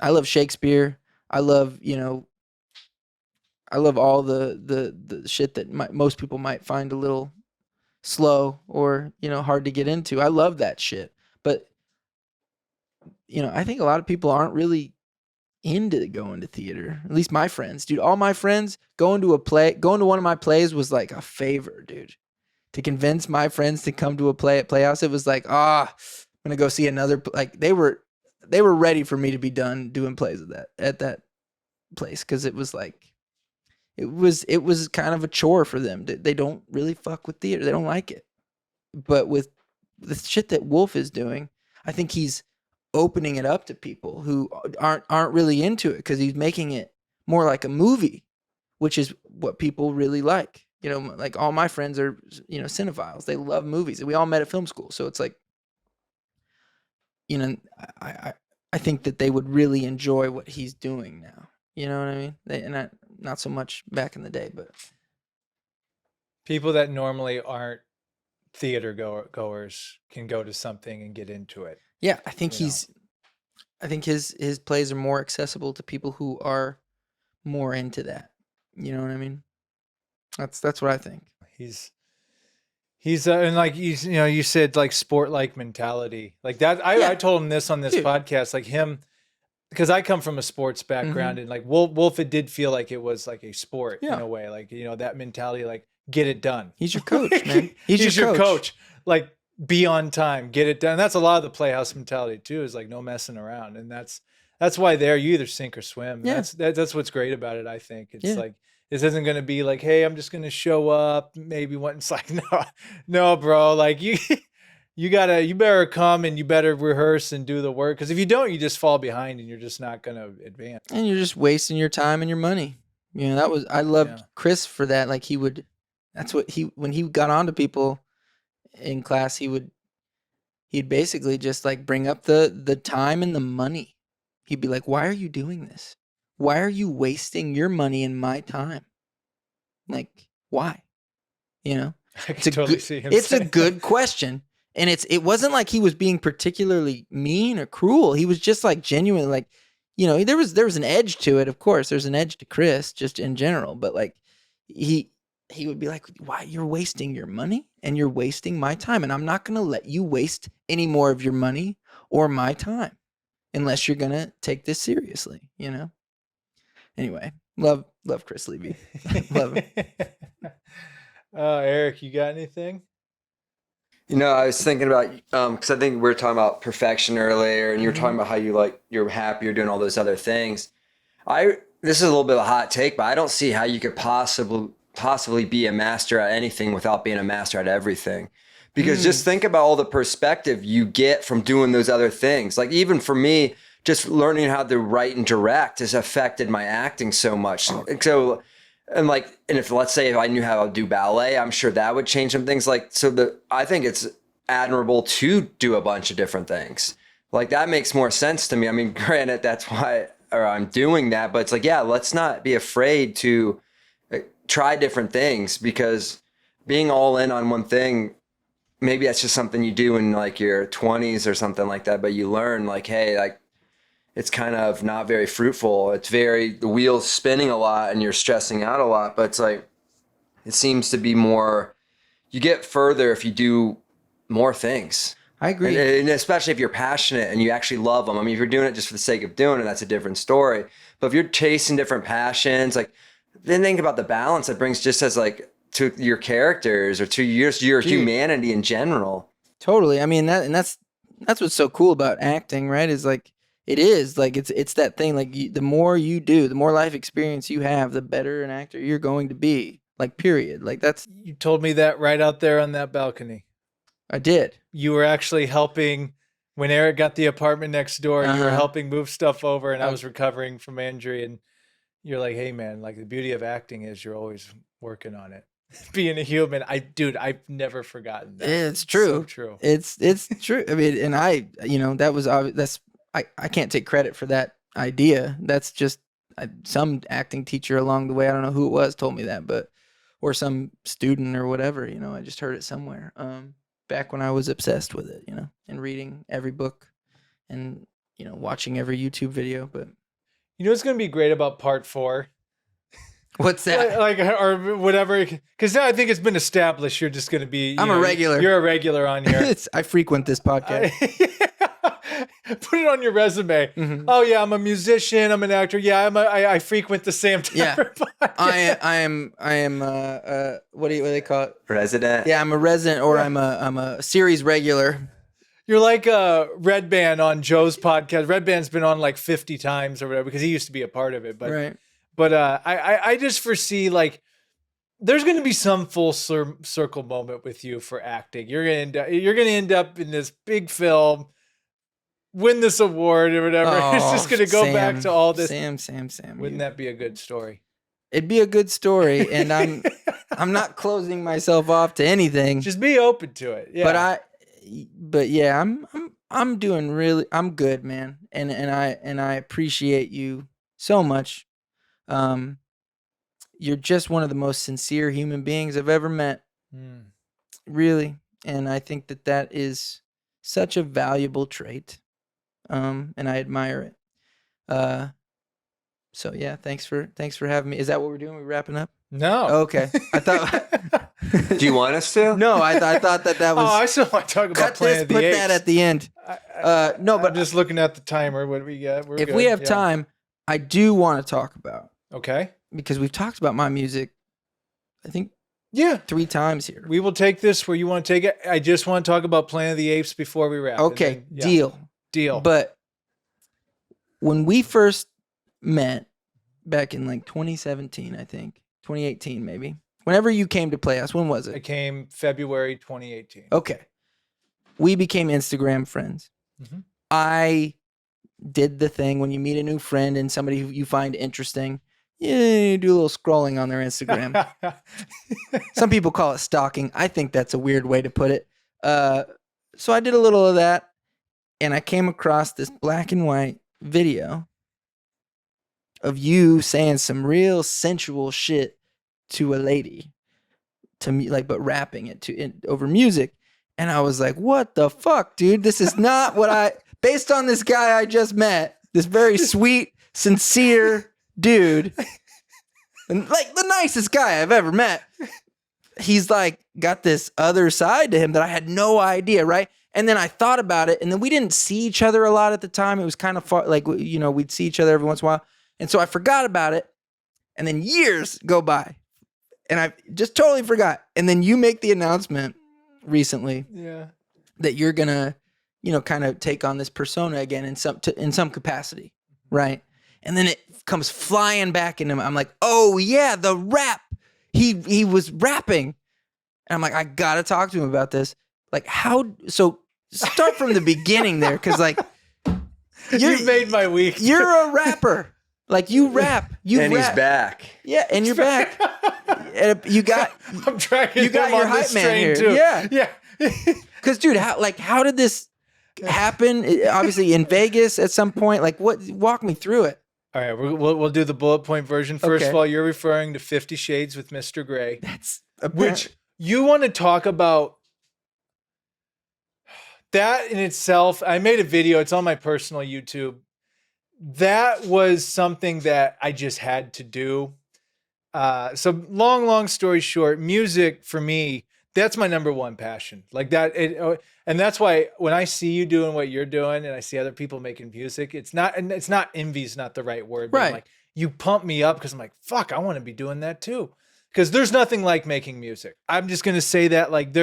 I love Shakespeare. I love, you know, I love all the shit that most people might find a little slow or, you know, hard to get into. I love that shit. But, you know, I think a lot of people aren't really into going to theater. At least my friends, dude. All my friends going to one of my plays was like a favor, dude. To convince my friends to come to a play at Playhouse, it was like, I'm gonna go see another. Like they were ready for me to be done doing plays at that place, because it was like, it was kind of a chore for them. They don't really fuck with theater. They don't like it. But with the shit that Wolf is doing, I think he's opening it up to people who aren't really into it, because he's making it more like a movie, which is what people really like. You know, like all my friends are, you know, cinephiles. They love movies. We all met at film school. So it's like, you know, I think that they would really enjoy what he's doing now. You know what I mean? Not so much back in the day, but people that normally aren't theater goers can go to something and get into it. Yeah, I think I think his plays are more accessible to people who are more into that. You know what I mean? That's what I think. He's and like you know, you said like sport like mentality like that. I told him this on this podcast, like him, because I come from a sports background, and like Wolf, it did feel like it was like a sport in a way, like, you know, that mentality, like get it done. He's your coach, man. He's your coach. Like be on time, get it done. That's a lot of the Playhouse mentality too, is like no messing around. And that's why there you either sink or swim. Yeah. That's what's great about it. I think it's Yeah. like, this isn't going to be like, hey, I'm just going to show up maybe once. Like, no, bro. Like you better come and you better rehearse and do the work. Cause if you don't, you just fall behind and you're just not going to advance. And you're just wasting your time and your money. You know, I loved Chris for that. Like when he got on to people in class, he'd basically just like bring up the time and the money. He'd be like, why are you doing this? Why are you wasting your money and my time? Like, why? You know, I can totally see him. It's a good question. And it wasn't like he was being particularly mean or cruel. He was just like genuine, like, you know, there was an edge to it. Of course, there's an edge to Chris just in general, but like he would be like, why, you're wasting your money and you're wasting my time. And I'm not going to let you waste any more of your money or my time unless you're going to take this seriously, you know? Anyway, love Chris Levy. Love him. Eric, you got anything? You know, I was thinking about, because I think we were talking about perfection earlier, and you were talking about how you're happy, you're doing all those other things. This is a little bit of a hot take, but I don't see how you could possibly be a master at anything without being a master at everything. Because just think about all the perspective you get from doing those other things. Like even for me, just learning how to write and direct has affected my acting so much. So, and if let's say if I knew how to do ballet, I'm sure that would change some things. I think it's admirable to do a bunch of different things. Like that makes more sense to me. I mean, granted, that's why I'm doing that, but it's like, yeah, let's not be afraid to try different things, because being all in on one thing, maybe that's just something you do in like your 20s or something like that, but you learn like, hey, like it's kind of not very fruitful. The wheel's spinning a lot and you're stressing out a lot, but it's like, it seems to be more, you get further if you do more things. I agree. And especially if you're passionate and you actually love them. I mean, if you're doing it just for the sake of doing it, that's a different story. But if you're chasing different passions, like then think about the balance it brings just as like to your characters or to your humanity in general. Totally. I mean, that's what's so cool about acting, right? Is like, it's that thing, like the more you do, the more life experience you have, the better an actor you're going to be, like period. Like You told me that right out there on that balcony. I did. You were actually helping when Eric got the apartment next door. You were helping move stuff over, and I was recovering from injury. And you're like, "Hey, man! Like the beauty of acting is you're always working on it. Being a human, I've never forgotten that. It's true. So true. It's true. I mean, and that was obvious. I can't take credit for that idea. That's just some acting teacher along the way. I don't know who it was told me that, or some student or whatever. You know, I just heard it somewhere. Back when I was obsessed with it, you know, and reading every book and, you know, watching every YouTube video. But you know what's going to be great about part 4? What's that? Like or whatever. Because now I think it's been established you're just going to be... I'm a regular. You're a regular on here. I frequent this podcast. Put it on your resume. Mm-hmm. Oh yeah, I'm a musician. I'm an actor. Yeah, I frequent the Sam Dever podcast. I am what do they call it? Resident. Yeah, I'm a resident, or I'm a series regular. You're like Red Band on Joe's podcast. Red Band's been on like 50 times or whatever because he used to be a part of it. But right. But I just foresee like there's going to be some full circle moment with you for acting. You're gonna end up in this big film, win this award or whatever. Oh, it's just going to go back to all this. Sam. Wouldn't that be a good story? It'd be a good story, and I'm not closing myself off to anything. Just be open to it. Yeah. But yeah, I'm doing really. I'm good, man, and I appreciate you so much. You're just one of the most sincere human beings I've ever met. Really, and I think that is such a valuable trait. And I admire it. So yeah, thanks for having me. Is that what we're doing? We're wrapping up? No. Okay. I thought. Do you want us to? No, I thought that was. Oh, I still want to talk about Planet of the Apes. Put that at the end. No, but I'm just looking at the timer. What do we got? If we have time, I do want to talk about. Okay. Because we've talked about my music, I think Yeah. 3 times here. We will take this where you want to take it. I just want to talk about Planet of the Apes before we wrap. Okay, And then, deal. Deal. But when we first met back in like 2017, I think, 2018 maybe, whenever you came to play us, when was I it? came February 2018. Okay. We became Instagram friends. Mhm. I did the thing when you meet a new friend and somebody who you find interesting, you do a little scrolling on their Instagram. Some people call it stalking. I think that's a weird way to put it. So I did a little of that, and I came across this black and white video of you saying some real sensual shit to a lady, to me, like, but rapping it over music. And I was like, what the fuck, dude? This is not what based on this guy I just met, this very sweet, sincere dude, and like the nicest guy I've ever met. He's like got this other side to him that I had no idea, right? And then I thought about it, and then we didn't see each other a lot at the time. It was kind of far, like, you know, we'd see each other every once in a while. And so I forgot about it. And then years go by, and I just totally forgot. And then you make the announcement recently that you're gonna, you know, kind of take on this persona again in some capacity, right? And then it comes flying back into me. I'm like, oh yeah, the rap. He was rapping, and I'm like, I gotta talk to him about this. Like, how? So start from the beginning there, because like you made my week. You're a rapper. Like, you rap. And he's back. Yeah, and you're back. And you got. I'm tracking. You got your hype man here. Too. Yeah. Because, dude, how did this happen? Obviously in Vegas at some point. Like, what? Walk me through it. All right, we'll do the bullet point version. First Okay. of all, you're referring to 50 Shades with Mr. Gray. That's Which you want to talk about that in itself. I made a video. It's on my personal YouTube. That was something that I just had to do. So long story short, music for me, that's my number one passion. Like that. And that's why when I see you doing what you're doing and I see other people making music, it's not envy is not the right word. But Right. like, you pump me up because I'm like, fuck, I want to be doing that too. Because there's nothing like making music. I'm just going to say that, like,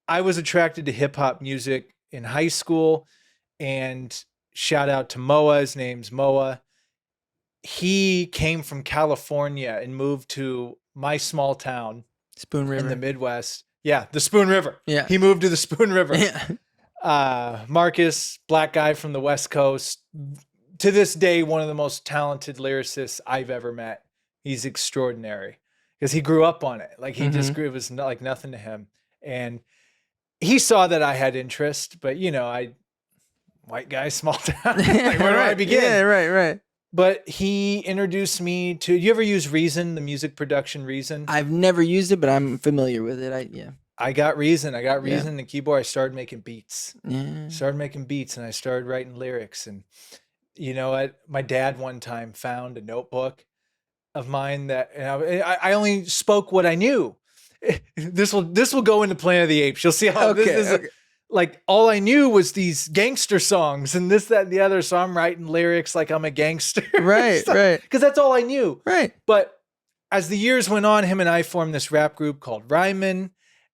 I was attracted to hip hop music in high school, and shout out to Moa. His name's Moa. He came from California and moved to my small town Spoon River in the Midwest. Yeah, the Spoon River. Yeah. He moved to the Spoon River. Yeah. Marcus, black guy from the West Coast. To this day, one of the most talented lyricists I've ever met. He's extraordinary because he grew up on it. Like, he just grew, it was like nothing to him. And he saw that I had interest, but you know, white guy, small town. Like, where do I begin? Yeah, right. But he introduced me to, you ever use Reason, the music production Reason? I've never used it, but I'm familiar with it. I got Reason and the keyboard. I started making beats. Yeah. And I started writing lyrics. And you know what? My dad one time found a notebook of mine that, and I only spoke what I knew. This will go into Planet of the Apes. You'll see how this is. Okay. Like, all I knew was these gangster songs and this, that, and the other. So I'm writing lyrics like I'm a gangster. Right. Because that's all I knew. Right. But as the years went on, him and I formed this rap group called Ryman,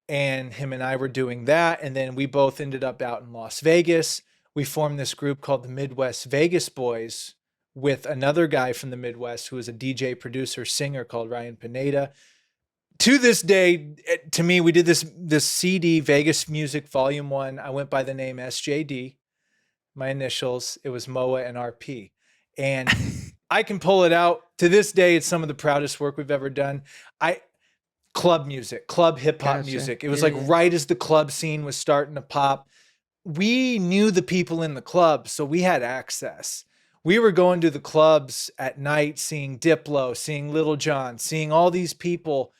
and him and I were doing that. And then we both ended up out in Las Vegas. We formed this group called the Midwest Vegas Boys with another guy from the Midwest who was a DJ, producer, singer called Ryan Pineda. To this day, to me, we did this CD, Vegas Music Volume 1. I went by the name SJD, my initials. It was MOA and RP. And I can pull it out. To this day, it's some of the proudest work we've ever done. Club music, club hip hop music. It was right as the club scene was starting to pop. We knew the people in the clubs, so we had access. We were going to the clubs at night, seeing Diplo, seeing Little John, seeing all these people.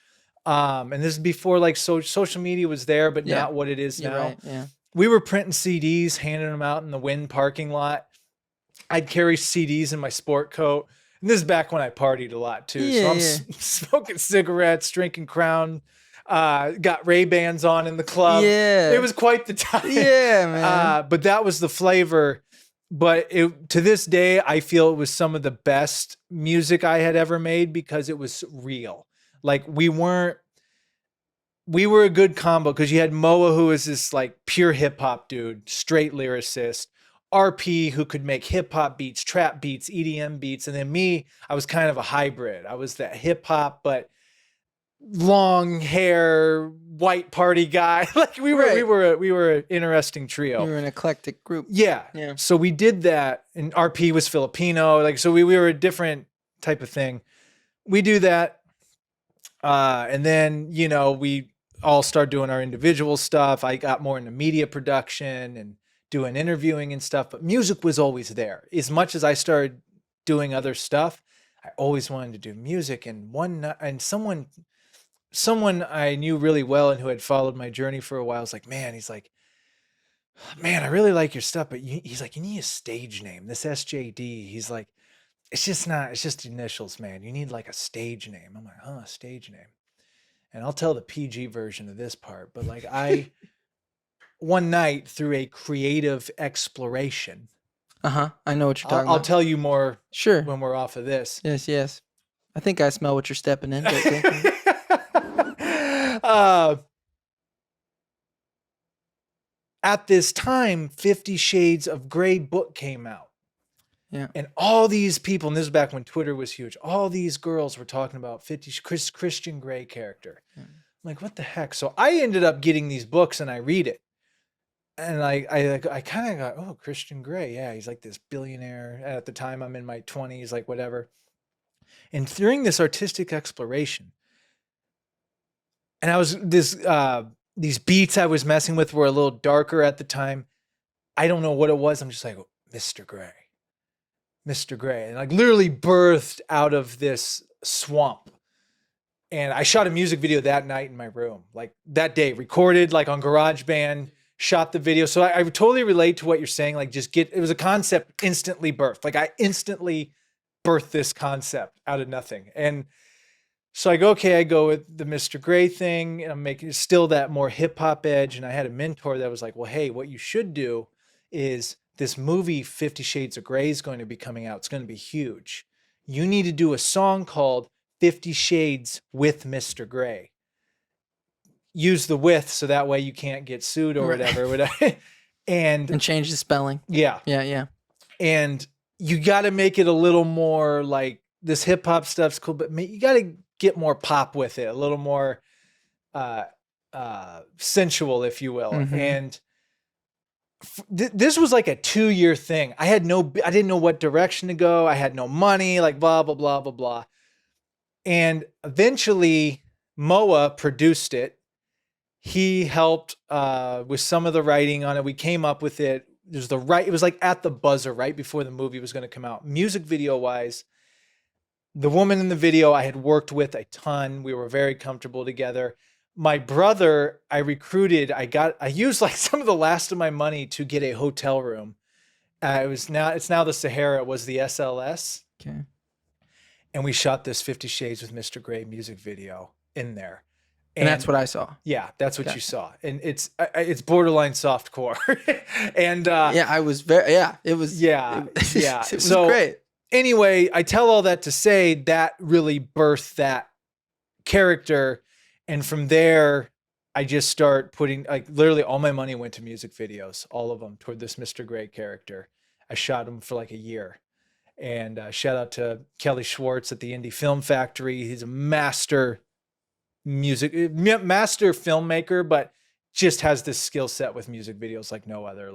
And this is before like social media was there, but not what it is now. Right. Yeah. We were printing CDs, handing them out in the Wynn parking lot. I'd carry CDs in my sport coat. And this is back when I partied a lot too. So I'm smoking cigarettes, drinking Crown, got Ray-Bans on in the club. Yeah. It was quite the time. Yeah, man. But that was the flavor. But to this day, I feel it was some of the best music I had ever made because it was real. Like, we weren't we were a good combo because you had Moa, who was this like pure hip hop dude, straight lyricist. RP, who could make hip hop beats, trap beats, EDM beats, and then me, I was kind of a hybrid. I was that hip hop, but long hair, white party guy. Like we were an interesting trio. We were an eclectic group. Yeah. Yeah. So we did that, and RP was Filipino. Like, so we were a different type of thing. We do that. And then, you know, we all start doing our individual stuff. I got more into media production and doing interviewing and stuff, but music was always there. As much as I started doing other stuff, I always wanted to do music. And one night, and someone I knew really well and who had followed my journey for a while was like, man, I really like your stuff, but he's like, you need a stage name, this SJD. He's like, it's just initials, man. You need like a stage name. I'm like, huh, stage name. And I'll tell the PG version of this part, but like one night through a creative exploration. I know what you're talking I'll about. tell you more Sure. when we're off of this. Yes. I think I smell what you're stepping in. At this time, 50 Shades of Grey book came out. Yeah. And all these people, and this is back when Twitter was huge, all these girls were talking about Christian Grey character. Yeah. I'm like, what the heck? So I ended up getting these books and I read it. And I kind of got, oh, Christian Grey. Yeah, he's like this billionaire. At the time, I'm in my 20s, like whatever. And during this artistic exploration, and I was these beats I was messing with were a little darker at the time. I don't know what it was. I'm just like, Mr. Grey. And like literally birthed out of this swamp. And I shot a music video that night in my room, like that day, recorded like on GarageBand, shot the video. So I totally relate to what you're saying. Like it was a concept instantly birthed. Like I instantly birthed this concept out of nothing. And so I go with the Mr. Grey thing, and I'm making still that more hip hop edge. And I had a mentor that was like, well, hey, what you should do is this movie 50 Shades of Grey is going to be coming out. It's going to be huge. You need to do a song called 50 Shades with Mr. Grey. Use the with so that way you can't get sued or whatever. and change the spelling. Yeah. And you got to make it a little more like this hip hop stuff's cool, but you got to get more pop with it, a little more sensual, if you will. Mm-hmm. And this was like a 2-year thing. I didn't know what direction to go. I had no money, like blah, blah, blah, blah, blah. And eventually Moa produced it. He helped with some of the writing on it. We came up with it. It was like at the buzzer right before the movie was going to come out. Music video wise, the woman in the video I had worked with a ton. We were very comfortable together. My brother, I recruited. I used like some of the last of my money to get a hotel room. It's now the Sahara. It was the SLS. Okay. And we shot this 50 Shades with Mr. Grey music video in there. And that's what I saw. Yeah, that's what you saw. And it's borderline softcore. And it was it was so great. Anyway, I tell all that to say that really birthed that character. And from there, I just start putting, like, literally all my money went to music videos, all of them, toward this Mr. Grey character. I shot him for like a year. And shout out to Kelly Schwartz at the Indie Film Factory. He's a master filmmaker, but just has this skill set with music videos like no other.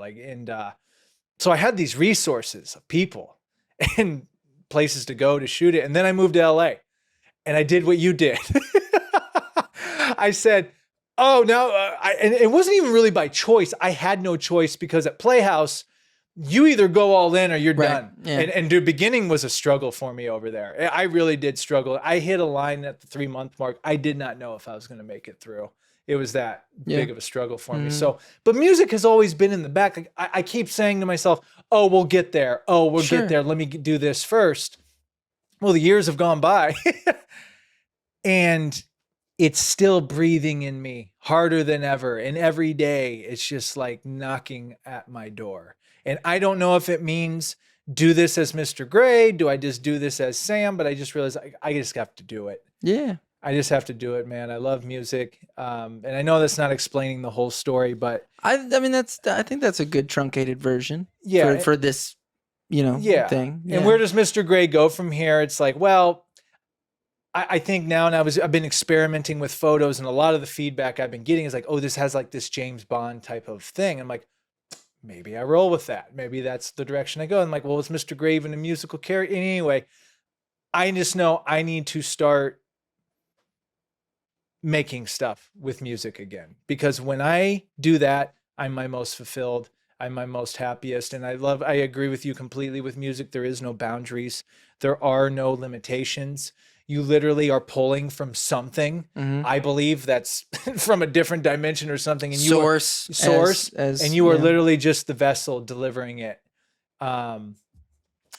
So I had these resources of people and places to go to shoot it. And then I moved to LA and I did what you did. I said, oh, no. And it wasn't even really by choice. I had no choice because at Playhouse, you either go all in or you're done. Yeah. And the beginning was a struggle for me over there. I really did struggle. I hit a line at the 3-month mark. I did not know if I was going to make it through. It was that big of a struggle for me. So, but music has always been in the back. Like, I keep saying to myself, oh, we'll get there. Oh, we'll get there. Let me do this first. Well, the years have gone by and it's still breathing in me harder than ever. And every day it's just like knocking at my door. And I don't know if it means do this as Mr. Grey. Do I just do this as Sam? But I just realized I just have to do it. Yeah. I just have to do it, man. I love music. And I know that's not explaining the whole story, but I mean, I think that's a good truncated version. Yeah. For this, yeah. thing. And Yeah. where does Mr. Gray go from here? It's like, well, I think now, and I've been experimenting with photos, and a lot of the feedback I've been getting is like, oh, this has like this James Bond type of thing. I'm like, maybe I roll with that. Maybe that's the direction I go. I'm like, well, is Mr. Gray even a musical character? Anyway, I just know I need to start making stuff with music again, because when I do that, I'm my most fulfilled. I'm my most happiest. And I agree with you completely with music. There is no boundaries. There are no limitations. You literally are pulling from something. Mhm. I believe that's from a different dimension or something. And Source, and you are literally just the vessel delivering it.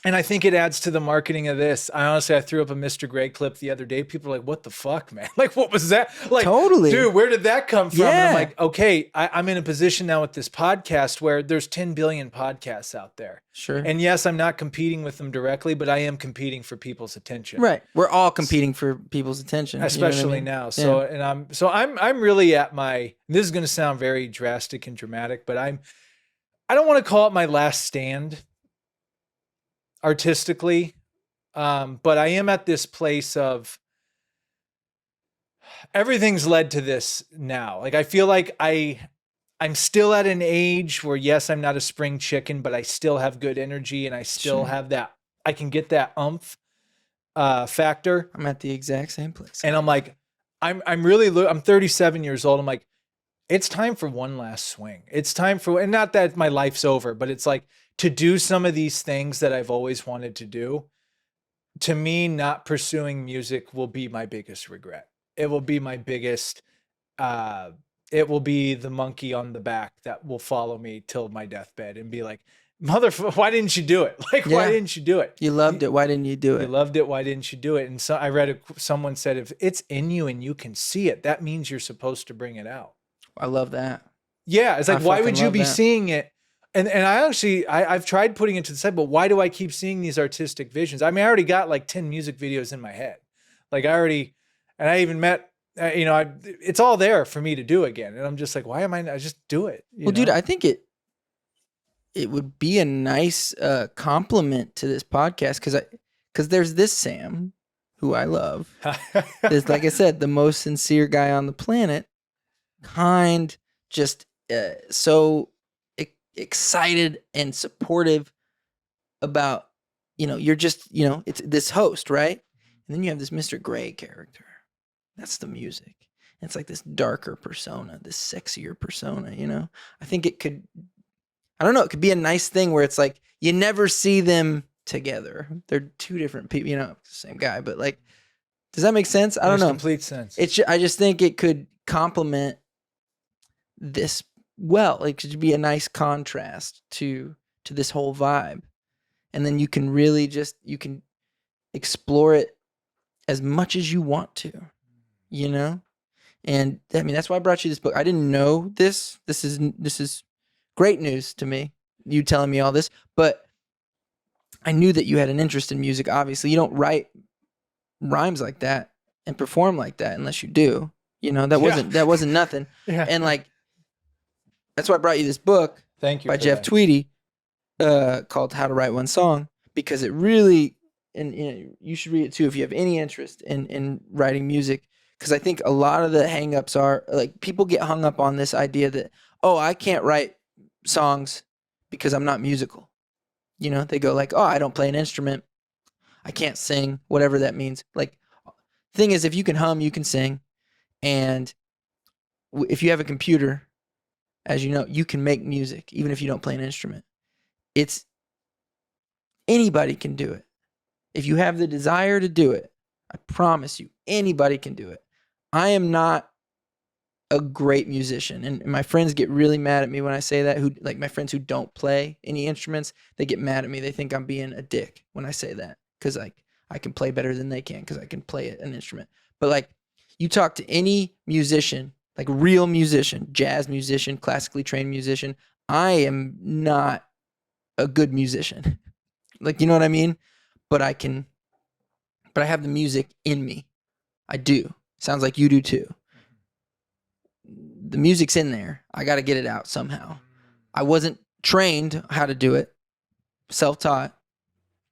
And I think it adds to the marketing of this. I threw up a Mr. Gray clip the other day. People are like, what the fuck, man? Like, what was that? Like, Totally. dude, where did that come from? Yeah. And I'm like, okay, I'm in a position now with this podcast where there's 10 billion podcasts out there. Sure. And yes, I'm not competing with them directly, but I am competing for people's attention. Right. We're all competing for people's attention. Especially now. So, I'm really at my, this is going to sound very drastic and dramatic, but I don't want to call it my last stand artistically, but I am at this place of everything's led to this now. Like, I feel like I'm still at an age where, yes, I'm not a spring chicken, but I still have good energy, and I still have that, I can get that umph factor. I'm at the exact same place. And I'm like, I'm 37 years old. I'm like, it's time for one last swing. It's time for, and not that my life's over, but it's like, to do some of these things that I've always wanted to do. To me, not pursuing music will be my biggest regret. It will be my biggest, it will be the monkey on the back that will follow me till my deathbed and be like, motherfucker, why didn't you do it? Like, why didn't you do it? You loved it. Why didn't you do it? You loved it. Why didn't you do it? And so I read, someone said, if it's in you and you can see it, that means you're supposed to bring it out. I love that. Yeah. It's like, why would you be that. seeing it? And I've tried putting it to the side, but why do I keep seeing these artistic visions? I mean, I already got like 10 music videos in my head. Like, and I even met, it's all there for me to do again. And I'm just like, why am I just do it? Well, dude, I think it would be a nice compliment to this podcast. Cause there's this Sam who I love. Is, like I said, the most sincere guy on the planet, kind, just so excited and supportive about, you're just, it's this host, right? And then you have this Mr. Gray character. That's the music. And it's like this darker persona, this sexier persona, I think it could, I don't know, it could be a nice thing where it's like, you never see them together. They're two different people, same guy, but like, does that make sense? I don't know. Complete sense. I just think it could complement this well. It should be a nice contrast to this whole vibe. And then you can really you can explore it as much as you want to, And I mean, that's why I brought you this book. I didn't know this. This is great news to me, you telling me all this, but I knew that you had an interest in music. Obviously, you don't write rhymes like that and perform like that unless you do. That wasn't nothing. Yeah. And like, that's why I brought you this book. Thank you. By Jeff Tweedy, called How to Write One Song, because it really, and you should read it too if you have any interest in writing music, because I think a lot of the hangups are like, people get hung up on this idea that, oh, I can't write songs because I'm not musical. They go like, oh, I don't play an instrument, I can't sing, whatever that means. Like, thing is, if you can hum, you can sing, and if you have a computer, as you know, you can make music even if you don't play an instrument. Anybody can do it. If you have the desire to do it, I promise you, anybody can do it. I am not a great musician, and my friends get really mad at me when I say that. Like my friends who don't play any instruments, they get mad at me. They think I'm being a dick when I say that, because like I can play better than they can because I can play an instrument. But like, you talk to any musician, like real musician, jazz musician, classically trained musician, I am not a good musician. Like, you know what I mean? But I have the music in me. I do. Sounds like you do too. The music's in there. I got to get it out somehow. I wasn't trained how to do it, self-taught,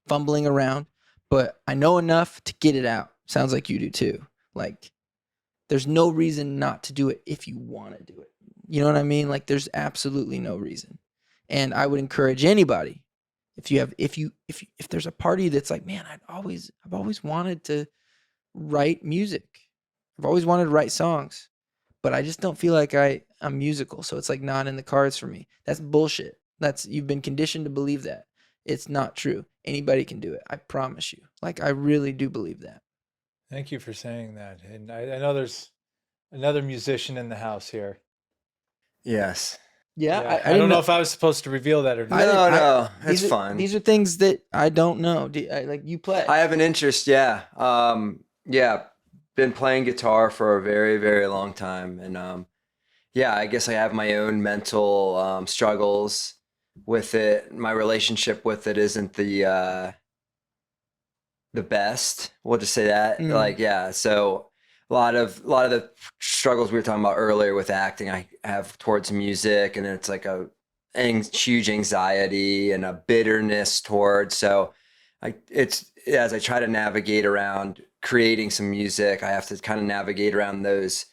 fumbling around, but I know enough to get it out. Sounds like you do too. Like, there's no reason not to do it if you want to do it. You know what I mean? Like, there's absolutely no reason. And I would encourage anybody, if there's a party that's like, man, I've always wanted to write music. I've always wanted to write songs, but I just don't feel like I'm musical. So it's like not in the cards for me. That's bullshit. You've been conditioned to believe that. It's not true. Anybody can do it. I promise you. Like, I really do believe that. Thank you for saying that. And I know there's another musician in the house here. Yes. Yeah. I don't know if I was supposed to reveal that or not. No, it's fun. These are things that I don't know. Like, you play. I have an interest. Yeah. Yeah. Been playing guitar for a very, very long time. And, yeah, I guess I have my own mental, struggles with it. My relationship with it isn't the best. We'll just say that. Like, yeah. So a lot of the struggles we were talking about earlier with acting, I have towards music, and it's like a huge anxiety and a bitterness towards. So it's as I try to navigate around creating some music, I have to kind of navigate around those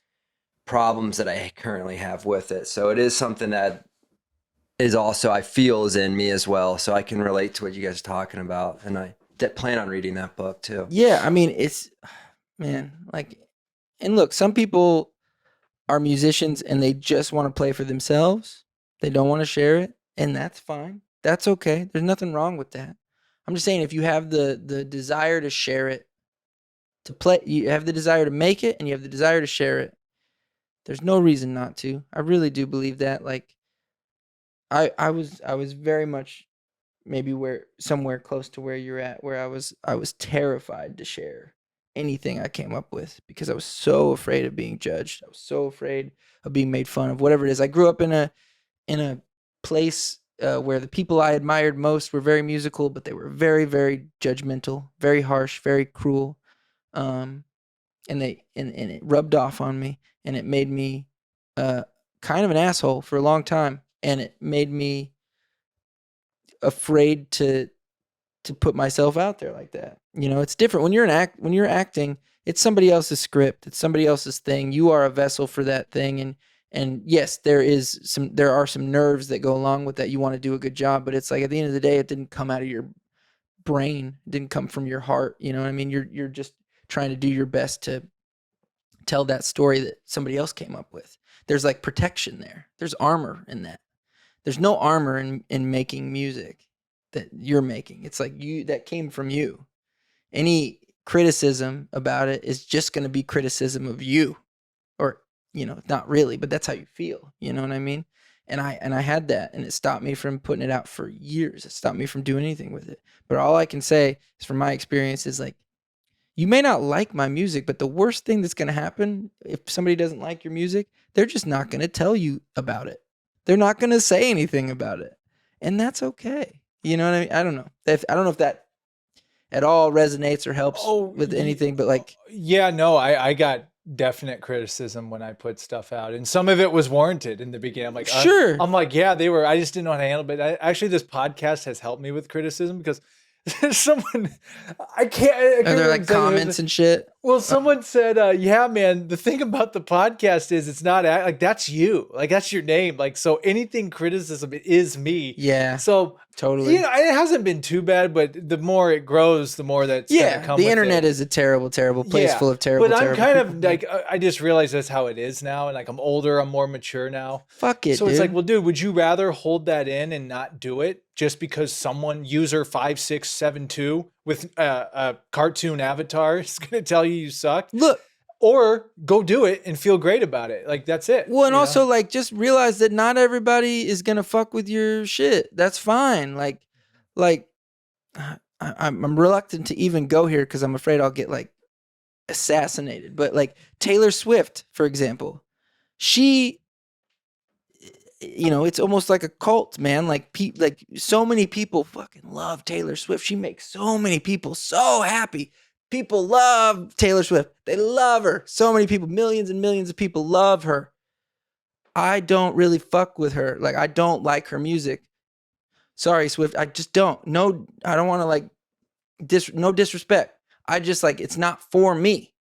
problems that I currently have with it. So it is something that is also, I feel, is in me as well. So I can relate to what you guys are talking about. And I plan on reading that book too. Yeah. I mean, man, like, and look, some people are musicians and they just want to play for themselves. They don't want to share it. And that's fine. That's okay. There's nothing wrong with that. I'm just saying, if you have the desire to share it, to play, you have the desire to make it, and you have the desire to share it, there's no reason not to. I really do believe that. Like, I was very much maybe somewhere close to where you're at, where I was terrified to share anything I came up with because I was so afraid of being judged. I was so afraid of being made fun of, whatever it is. I grew up in a place where the people I admired most were very musical, but they were very, very judgmental, very harsh, very cruel. And it rubbed off on me, and it made me kind of an asshole for a long time, and it made me afraid to put myself out there like that. You know, it's different when you're acting. It's somebody else's script. It's somebody else's thing. You are a vessel for that thing, and yes, there are some nerves that go along with that. You want to do a good job, but it's like at the end of the day, it didn't come out of your brain. It didn't come from your heart. You know what I mean? You're just trying to do your best to tell that story that somebody else came up with. There's like protection there. There's armor in that. There's no armor in making music that you're making. It's like that came from you. Any criticism about it is just going to be criticism of you, or, you know, not really, but that's how you feel. You know what I mean? And I had that, and it stopped me from putting it out for years. It stopped me from doing anything with it. But all I can say is, from my experience, is like, you may not like my music, but the worst thing that's going to happen if somebody doesn't like your music, they're just not going to tell you about it. They're not going to say anything about it. And that's okay. You know what I mean? I don't know. I don't know if that at all resonates or helps with anything, but like... Yeah, no, I got definite criticism when I put stuff out, and some of it was warranted in the beginning. I'm like, sure. I'm like, yeah, I just didn't know how to handle it. But actually, this podcast has helped me with criticism, because someone, I can't. Are there like comments and shit? Well, someone said, yeah, man, the thing about the podcast is it's not like that's you. Like, that's your name. Like, so anything criticism is me. Yeah. So totally. You know, it hasn't been too bad, but the more it grows, the more that's gonna come the with internet it. is a terrible, terrible place full of terrible, but I'm terrible kind people. of like, I just realized that's how it is now. And like, I'm older, I'm more mature now. Fuck it, So dude. it's like, well, dude, would you rather hold that in and not do it just because someone, user 5672 with a cartoon avatar, is going to tell you suck? Look. Or go do it and feel great about it. Like, that's it. Well, and also, like, just realize that not everybody is going to fuck with your shit. That's fine. Like I'm reluctant to even go here because I'm afraid I'll get, like, assassinated. But, like, Taylor Swift, for example, she, you know, it's almost like a cult, man. Like so many people fucking love Taylor Swift. She makes so many people so happy. People love Taylor Swift. They love her. So many people, millions and millions of people love her. I don't really fuck with her. Like, I don't like her music. Sorry, Swift. I just don't. No, I don't want to like no disrespect. I just like, it's not for me.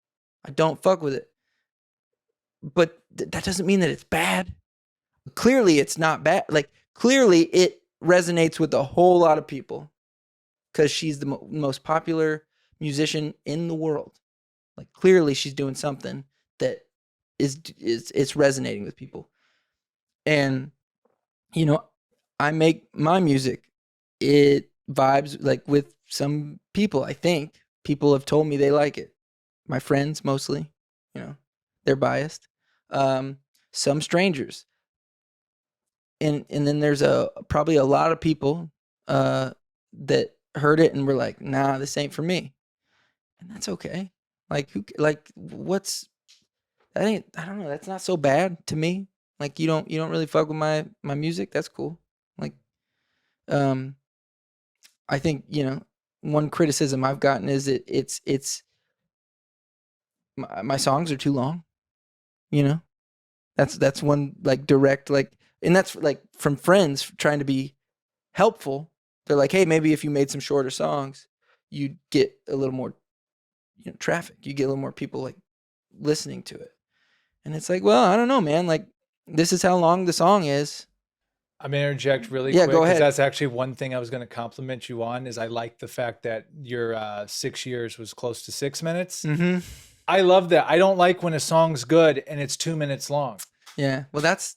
I don't fuck with it. But that doesn't mean that it's bad. Clearly it's not bad. Like, clearly it resonates with a whole lot of people because she's the most popular musician in the world. Like, clearly she's doing something that it's resonating with people. And, you know, I make my music. It vibes like with some people. I think people have told me they like it. My friends mostly, you know, they're biased. Some strangers. And then there's probably a lot of people that heard it and were like, nah, this ain't for me. And that's okay. Like, what's that ain't, I don't know, that's not so bad to me. Like, you don't really fuck with my music. That's cool. Like, I think, you know, one criticism I've gotten is it's my songs are too long, you know? That's one like direct, like, and that's like from friends trying to be helpful. They're like, hey, maybe if you made some shorter songs, you'd get a little more, you know, traffic. You get a little more people like listening to it. And it's like, well, I don't know, man. Like, this is how long the song is. I'm gonna interject really Yeah, quick go because ahead. that's actually one thing I was going to compliment you on. Is I like the fact that your 6 years was close to 6 minutes. Mm-hmm. I love that. I don't like when a song's good and it's 2 minutes long. Yeah. Well, that's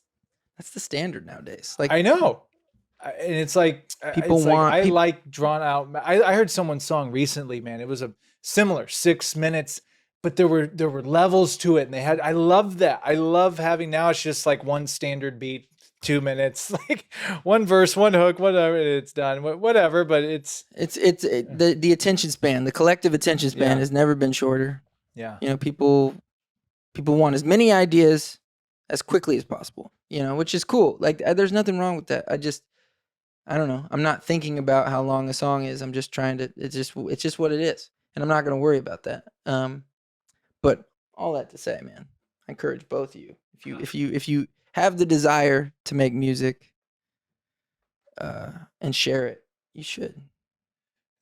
the standard nowadays. Like, I know. And it's like, I like drawn out. I heard someone's song recently, man. It was a similar 6 minutes, but there were levels to it. And I love that. I love having, now it's just like one standard beat, 2 minutes, like one verse, one hook, whatever, it's done, whatever. But the attention span, the collective attention span has never been shorter. Yeah. You know, people want as many ideas as quickly as possible, you know, which is cool. Like, there's nothing wrong with that. I don't know. I'm not thinking about how long a song is. I'm just trying to, it's just what it is. And I'm not going to worry about that. But all that to say, man, I encourage both of you. If you have the desire to make music and share it, you should.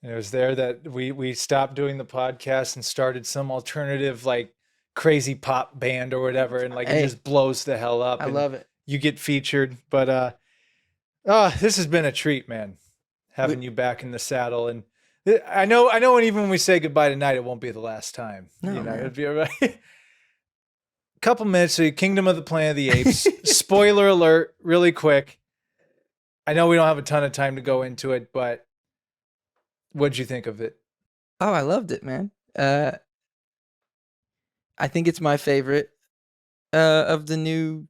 And it was there that we stopped doing the podcast and started some alternative, like, crazy pop band or whatever, and like, it just blows the hell up. I love it. You get featured, but this has been a treat, man, having you back in the saddle. And I know, and even when we say goodbye tonight, it won't be the last time. No, you know, man. it'd be all right. Couple minutes to Kingdom of the Planet of the Apes. Spoiler alert, really quick. I know we don't have a ton of time to go into it, but what'd you think of it? Oh, I loved it, man. I think it's my favorite of the new,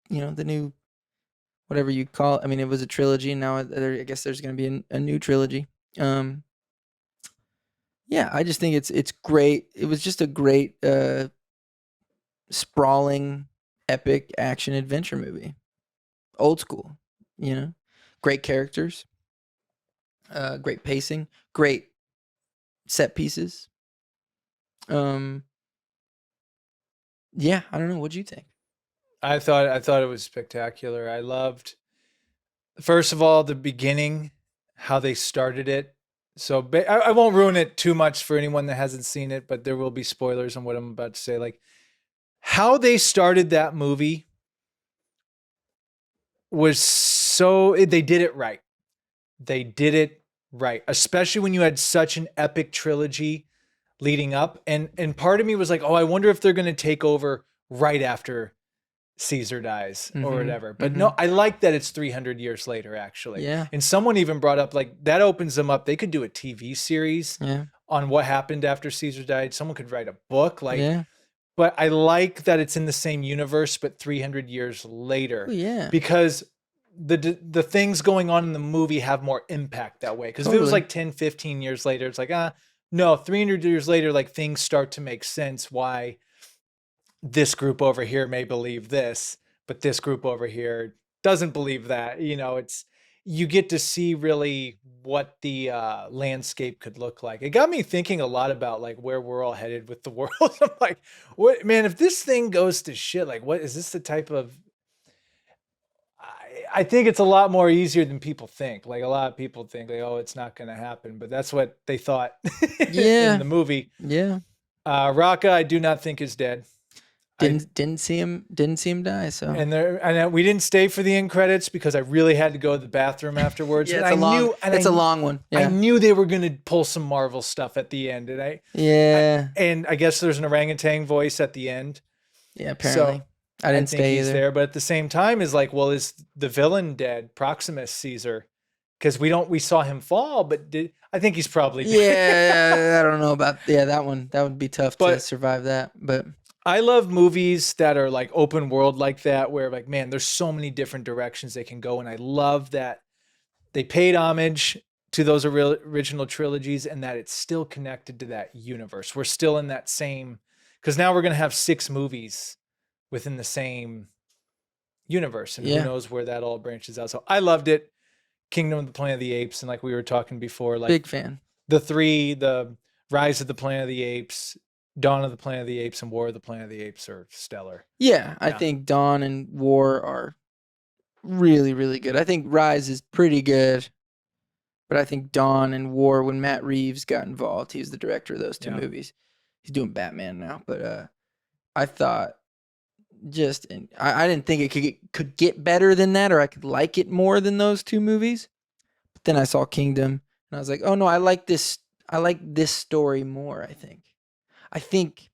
you know, the new, whatever you call it. I mean, it was a trilogy, and now I guess there's going to be a new trilogy. Yeah, I just think it's great. It was just a great sprawling, epic action adventure movie. Old school, you know, great characters, great pacing, great set pieces. Yeah, I don't know. What'd you think? I thought it was spectacular. I loved, first of all, the beginning, how they started it. So I won't ruin it too much for anyone that hasn't seen it, but there will be spoilers on what I'm about to say. Like, how they started that movie was they did it right. They did it right, especially when you had such an epic trilogy leading up. And part of me was like, oh, I wonder if they're going to take over right after Caesar dies or whatever. But no, I like that it's 300 years later, actually. Yeah. And someone even brought up, like, that opens them up. They could do a TV series on what happened after Caesar died. Someone could write a book. Like, but I like that it's in the same universe, but 300 years later. Oh, yeah. Because the things going on in the movie have more impact that way. Because if it was like 10, 15 years later, it's like, no, 300 years later, like, things start to make sense why this group over here may believe this, but this group over here doesn't believe that. You know, it's you get to see really what the landscape could look like. It got me thinking a lot about like where we're all headed with the world. I'm like, what, man, if this thing goes to shit, like what is this the type of, I think it's a lot more easier than people think. Like a lot of people think like, oh, it's not going to happen, but that's what they thought Yeah. in the movie. Yeah. Raka, I do not think is dead. Didn't see him die. So And we didn't stay for the end credits because I really had to go to the bathroom afterwards. yeah, And it's a long one. Yeah. I knew they were going to pull some Marvel stuff at the end, and yeah. I guess there's an orangutan voice at the end. Yeah, apparently. So I didn't think stay he's either. there, but at the same time, is like, well, is the villain dead? Proximus Caesar, because we saw him fall, but I think he's probably dead. Yeah, I don't know about that one. That would be tough to survive that. But I love movies that are like open world like that, where like, man, there's so many different directions they can go. And I love that they paid homage to those original trilogies and that it's still connected to that universe. We're still in that same, because now we're going to have 6 movies within the same universe. And who knows where that all branches out. So I loved it. Kingdom of the Planet of the Apes. And like we were talking before, like big fan. The Rise of the Planet of the Apes, Dawn of the Planet of the Apes, and War of the Planet of the Apes are stellar. Yeah, I think Dawn and War are really, really good. I think Rise is pretty good, but I think Dawn and War, when Matt Reeves got involved, he was the director of those 2 movies. He's doing Batman now, but I thought I didn't think it could get better than that, or I could like it more than those 2 movies. But then I saw Kingdom, and I was like, oh no, I like this story more. I think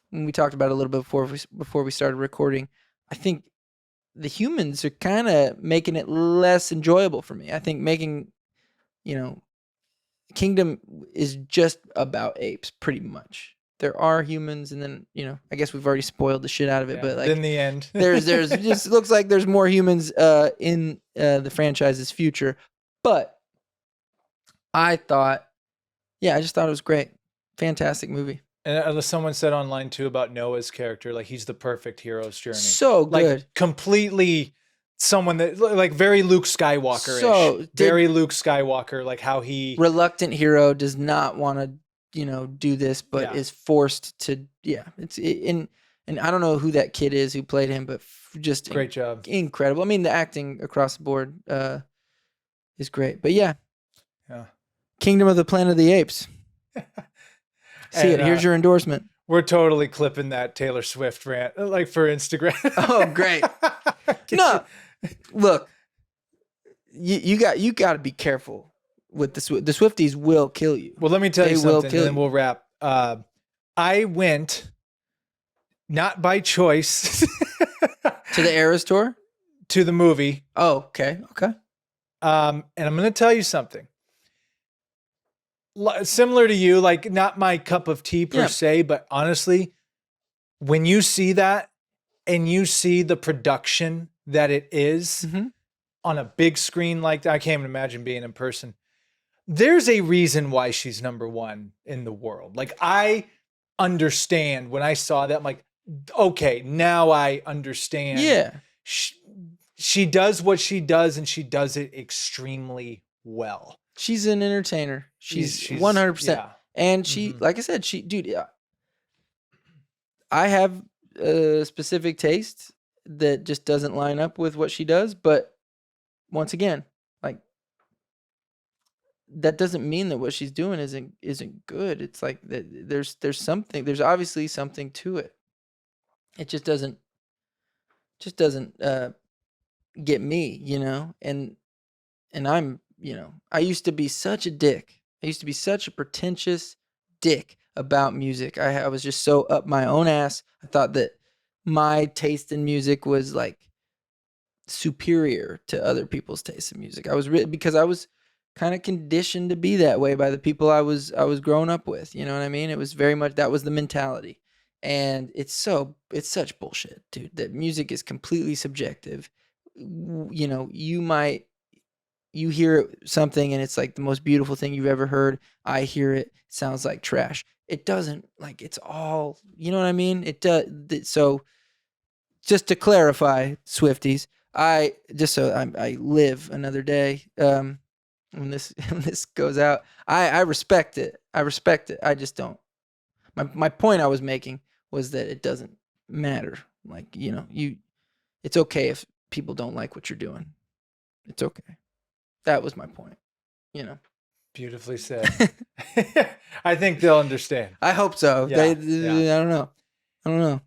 when we talked about it a little bit before we started recording, I think the humans are kind of making it less enjoyable for me. I think making, Kingdom is just about apes pretty much. There are humans, and then, I guess we've already spoiled the shit out of it, but like in the end, there's just looks like there's more humans in the franchise's future. But I just thought it was great. Fantastic movie. And someone said online too about Noah's character, like he's the perfect hero's journey. So good. Like completely someone that like very Luke Skywalker-ish. Very Luke Skywalker, like how he reluctant hero does not want to, do this, but is forced to. Yeah, and I don't know who that kid is who played him, but just great job, incredible. I mean, the acting across the board is great. But yeah, Kingdom of the Planet of the Apes. See it. Here's your endorsement. We're totally clipping that Taylor Swift rant, like for Instagram. Oh, great! No, look, you got to be careful with the Swifties. Will kill you. Well, let me tell you something, and then we'll wrap. I went not by choice to the Eras tour, to the movie. Oh, okay. And I'm going to tell you something. Similar to you, like not my cup of tea per se, but honestly, when you see that and you see the production that it is on a big screen like that, I can't even imagine being in person. There's a reason why she's number 1 in the world. Like I understand when I saw that, I'm like, okay, now I understand. Yeah. She does what she does and she does it extremely well. She's an entertainer. She's 100%. Yeah. And she, like I said, dude, I have a specific taste that just doesn't line up with what she does. But once again, like that doesn't mean that what she's doing isn't good. It's like there's obviously something to it. It just doesn't get me, and I'm, I used to be such a dick. I used to be such a pretentious dick about music. I was just so up my own ass. I thought that my taste in music was like superior to other people's taste in music. Because I was kind of conditioned to be that way by the people I was growing up with. You know what I mean? It was very much, that was the mentality. And it's such bullshit, dude, that music is completely subjective. You hear something and it's like the most beautiful thing you've ever heard. I hear it sounds like trash. It doesn't, like, it's all, you know what I mean? It does. So just to clarify, Swifties, I just so I live another day. When this when this goes out, I respect it. I respect it. I just don't. My point I was making was that it doesn't matter. Like, it's okay if people don't like what you're doing. It's okay. That was my point. Beautifully said. I think they'll understand. I hope so. Yeah, I don't know.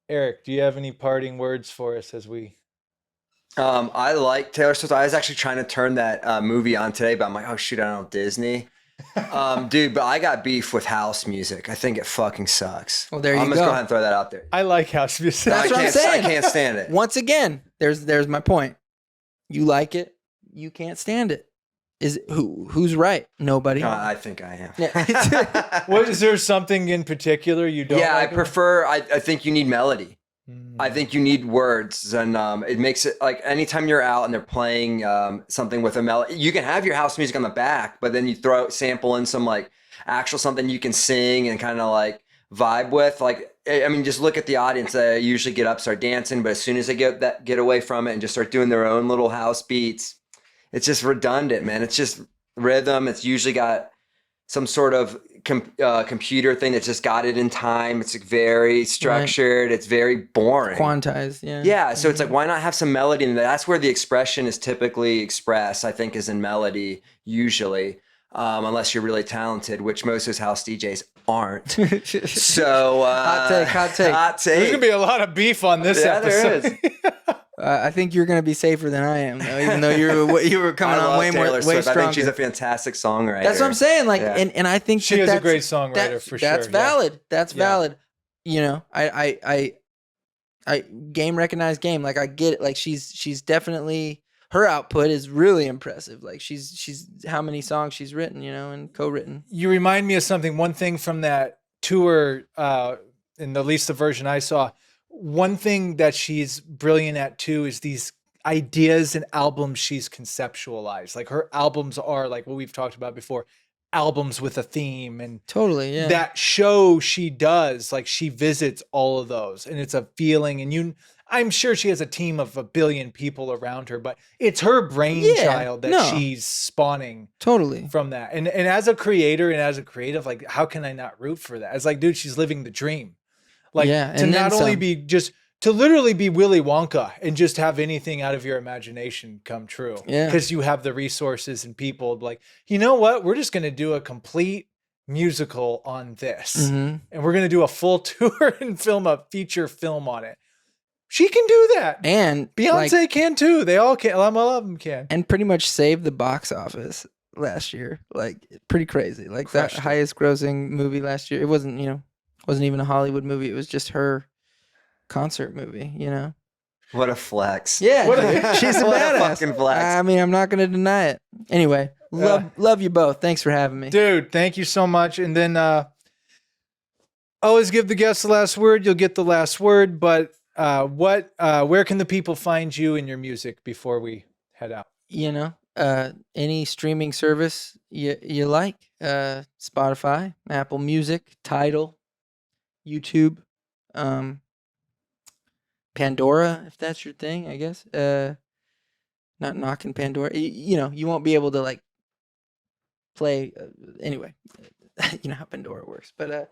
Eric, do you have any parting words for us as we? I like Taylor Swift. I was actually trying to turn that movie on today, but I'm like, oh shoot, I don't know Disney. Dude, but I got beef with house music. I think it fucking sucks. Well, there you I'm just go. go ahead and throw that out there. I like house music. That's what I'm saying. I can't stand it. Once again, there's my point. You like it, you can't stand it. Who's right? Nobody. I think I am. Yeah. What, is there something in particular you don't? Yeah, like I prefer. I think you need melody. I think you need words, and it makes it like anytime you're out and they're playing something with a melody, you can have your house music on the back, but then you sample in some like actual something you can sing and kind of like vibe with. Like, I mean, just look at the audience. They usually get up, start dancing, but as soon as they get away from it and just start doing their own little house beats, it's just redundant, man. It's just rhythm. It's usually got some sort of computer thing that's just got it in time. It's like very structured. Right. It's very boring. Quantized, yeah. Yeah, so it's like, why not have some melody? And that's where the expression is typically expressed, I think, is in melody, usually, unless you're really talented, which most of those house DJs aren't. So hot take. There's going to be a lot of beef on this episode. There is. I think you're going to be safer than I am, though, even though you were coming on way stronger. I think she's a fantastic songwriter. That's what I'm saying. Like, yeah. and I think she is a great songwriter for sure. That's valid. Yeah. That's valid. I game recognized game. Like, I get it. Like, she's definitely, her output is really impressive. Like, she's how many songs she's written, and co-written. You remind me of something. One thing from that tour, in at least the version I saw. One thing that she's brilliant at too is these ideas and albums she's conceptualized. Like, her albums are like what we've talked about before, albums with a theme, and totally, yeah. That show she does, like, she visits all of those, and it's a feeling. And I'm sure she has a team of 1 billion people around her, but it's her brainchild that she's spawning totally from that. And as a creator and as a creative, like, how can I not root for that? It's like, dude, she's living the dream. Like, to not only be just, to literally be Willy Wonka and just have anything out of your imagination come true. Yeah. Because you have the resources and people like, you know what? We're just going to do a complete musical on this. Mm-hmm. And we're going to do a full tour and film a feature film on it. She can do that. And Beyonce can too. They all can. A lot of them can. And pretty much saved the box office last year. Like, pretty crazy. Like, Crushed that highest grossing movie last year. It wasn't, wasn't even a Hollywood movie. It was just her concert movie, What a flex. Yeah. She's a badass. Fucking flex. I mean, I'm not going to deny it. Anyway, love you both. Thanks for having me. Dude, thank you so much. And then always give the guests the last word. You'll get the last word. But where can the people find you and your music before we head out? Any streaming service you like. Spotify, Apple Music, Tidal, YouTube, Pandora, if that's your thing, I guess. Not knocking Pandora. You won't be able to like play anyway. You know how Pandora works, but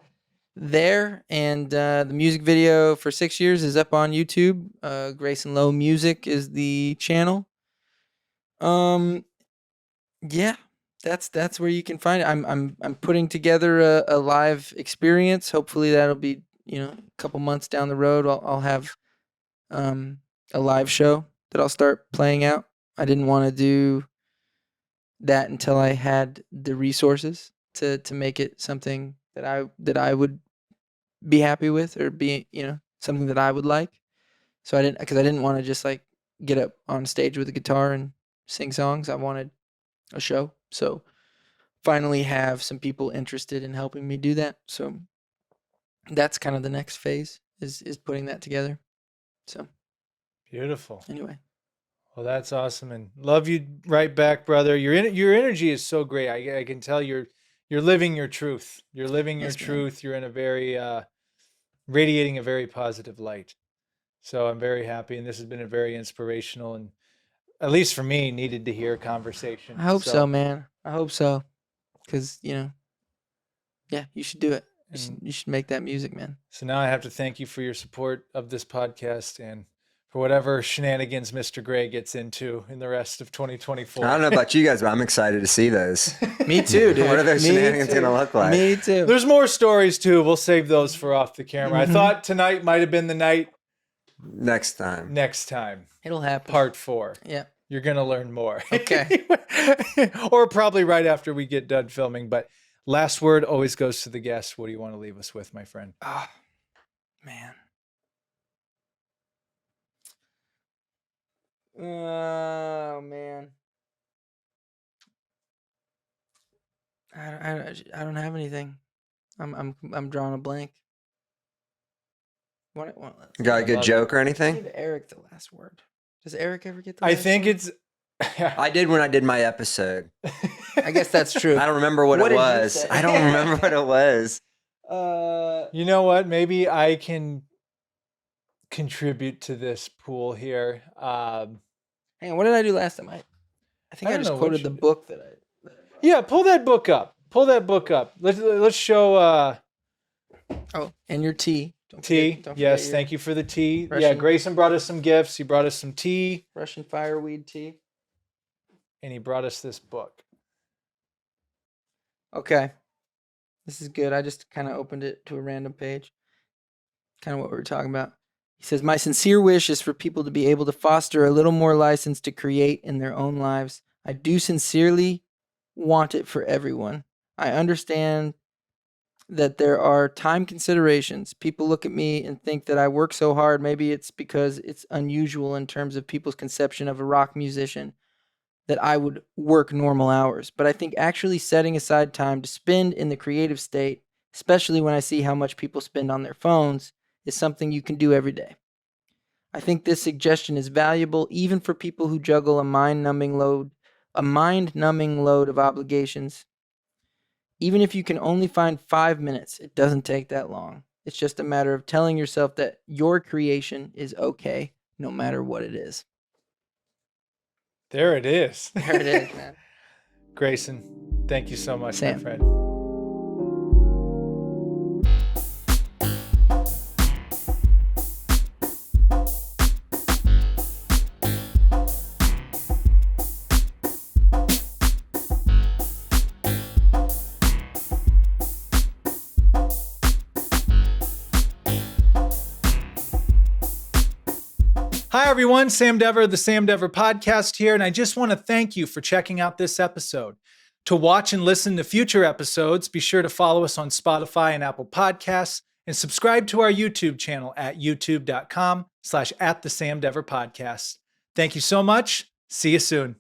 there, and the music video for 6 years is up on YouTube. Grayson Low Music is the channel. Yeah. That's where you can find it. I'm putting together a live experience. Hopefully that'll be a couple months down the road. I'll have a live show that I'll start playing out. I didn't want to do that until I had the resources to make it something that I would be happy with, or be something that I would like. So I didn't want to just like get up on stage with a guitar and sing songs. I wanted a show. So finally have some people interested in helping me do that. So that's kind of the next phase is putting that together. So beautiful. Anyway. Well, that's awesome, and love you right back, brother. Your energy is so great. I can tell you're living your truth. You're living your truth. You're in a very radiating a very positive light. So I'm very happy. And this has been a very inspirational and, at least for me, needed to hear conversation. I hope so, man. I hope so. Because, yeah, you should do it. You should make that music, man. So now I have to thank you for your support of this podcast and for whatever shenanigans Mr. Gray gets into in the rest of 2024. I don't know about you guys, but I'm excited to see those. Me too, dude. What are those Me shenanigans too. going to look like? Me too. There's more stories too. We'll save those for off the camera. I thought tonight might have been the night. Next time. Next time. It'll happen. Part 4. Yeah. You're going to learn more. Okay. Or probably right after we get done filming. But last word always goes to the guest. What do you want to leave us with, my friend? Oh, man. Oh, man. I don't have anything. I'm drawing a blank. Got a good joke or anything? Give Eric the last word. Does Eric ever get the I last think word? it's... I did when I did my episode. I guess that's true. I don't remember what What it did you was. say? I don't remember what it was. You know what? Maybe I can contribute to this pool here. Hang on, what did I do last time? I think I I don't just know what quoted you the did. book that I brought. Yeah, pull that book up. Pull that book up. Let's show Oh, and your tea. tea. Don't forget Yes, your thank you for the tea. Yeah, Russian- Grayson brought us some gifts. He brought us some tea, Russian fireweed tea. and he brought us this book. Okay. This is good. I just kind of opened it to a random page. Kind of what we were talking about. He says, "My sincere wish is for people to be able to foster a little more license to create in their own lives. I do sincerely want it for everyone. I understand that there are time considerations. People look at me and think that I work so hard. Maybe it's because it's unusual in terms of people's conception of a rock musician that I would work normal hours. But I think actually setting aside time to spend in the creative state, especially when I see how much people spend on their phones, is something you can do every day. I think this suggestion is valuable even for people who juggle a mind-numbing load of obligations. Even if you can only find 5 minutes, it doesn't take that long. It's just a matter of telling yourself that your creation is okay, no matter what it is." There it is. There it is, man. Grayson, thank you so much, my Sam. friend. Hi, everyone. Sam Dever, the Sam Dever Podcast here, and I just want to thank you for checking out this episode. To watch and listen to future episodes, be sure to follow us on Spotify and Apple Podcasts, and subscribe to our YouTube channel at youtube.com/@the Sam Dever Podcast. Thank you so much. See you soon.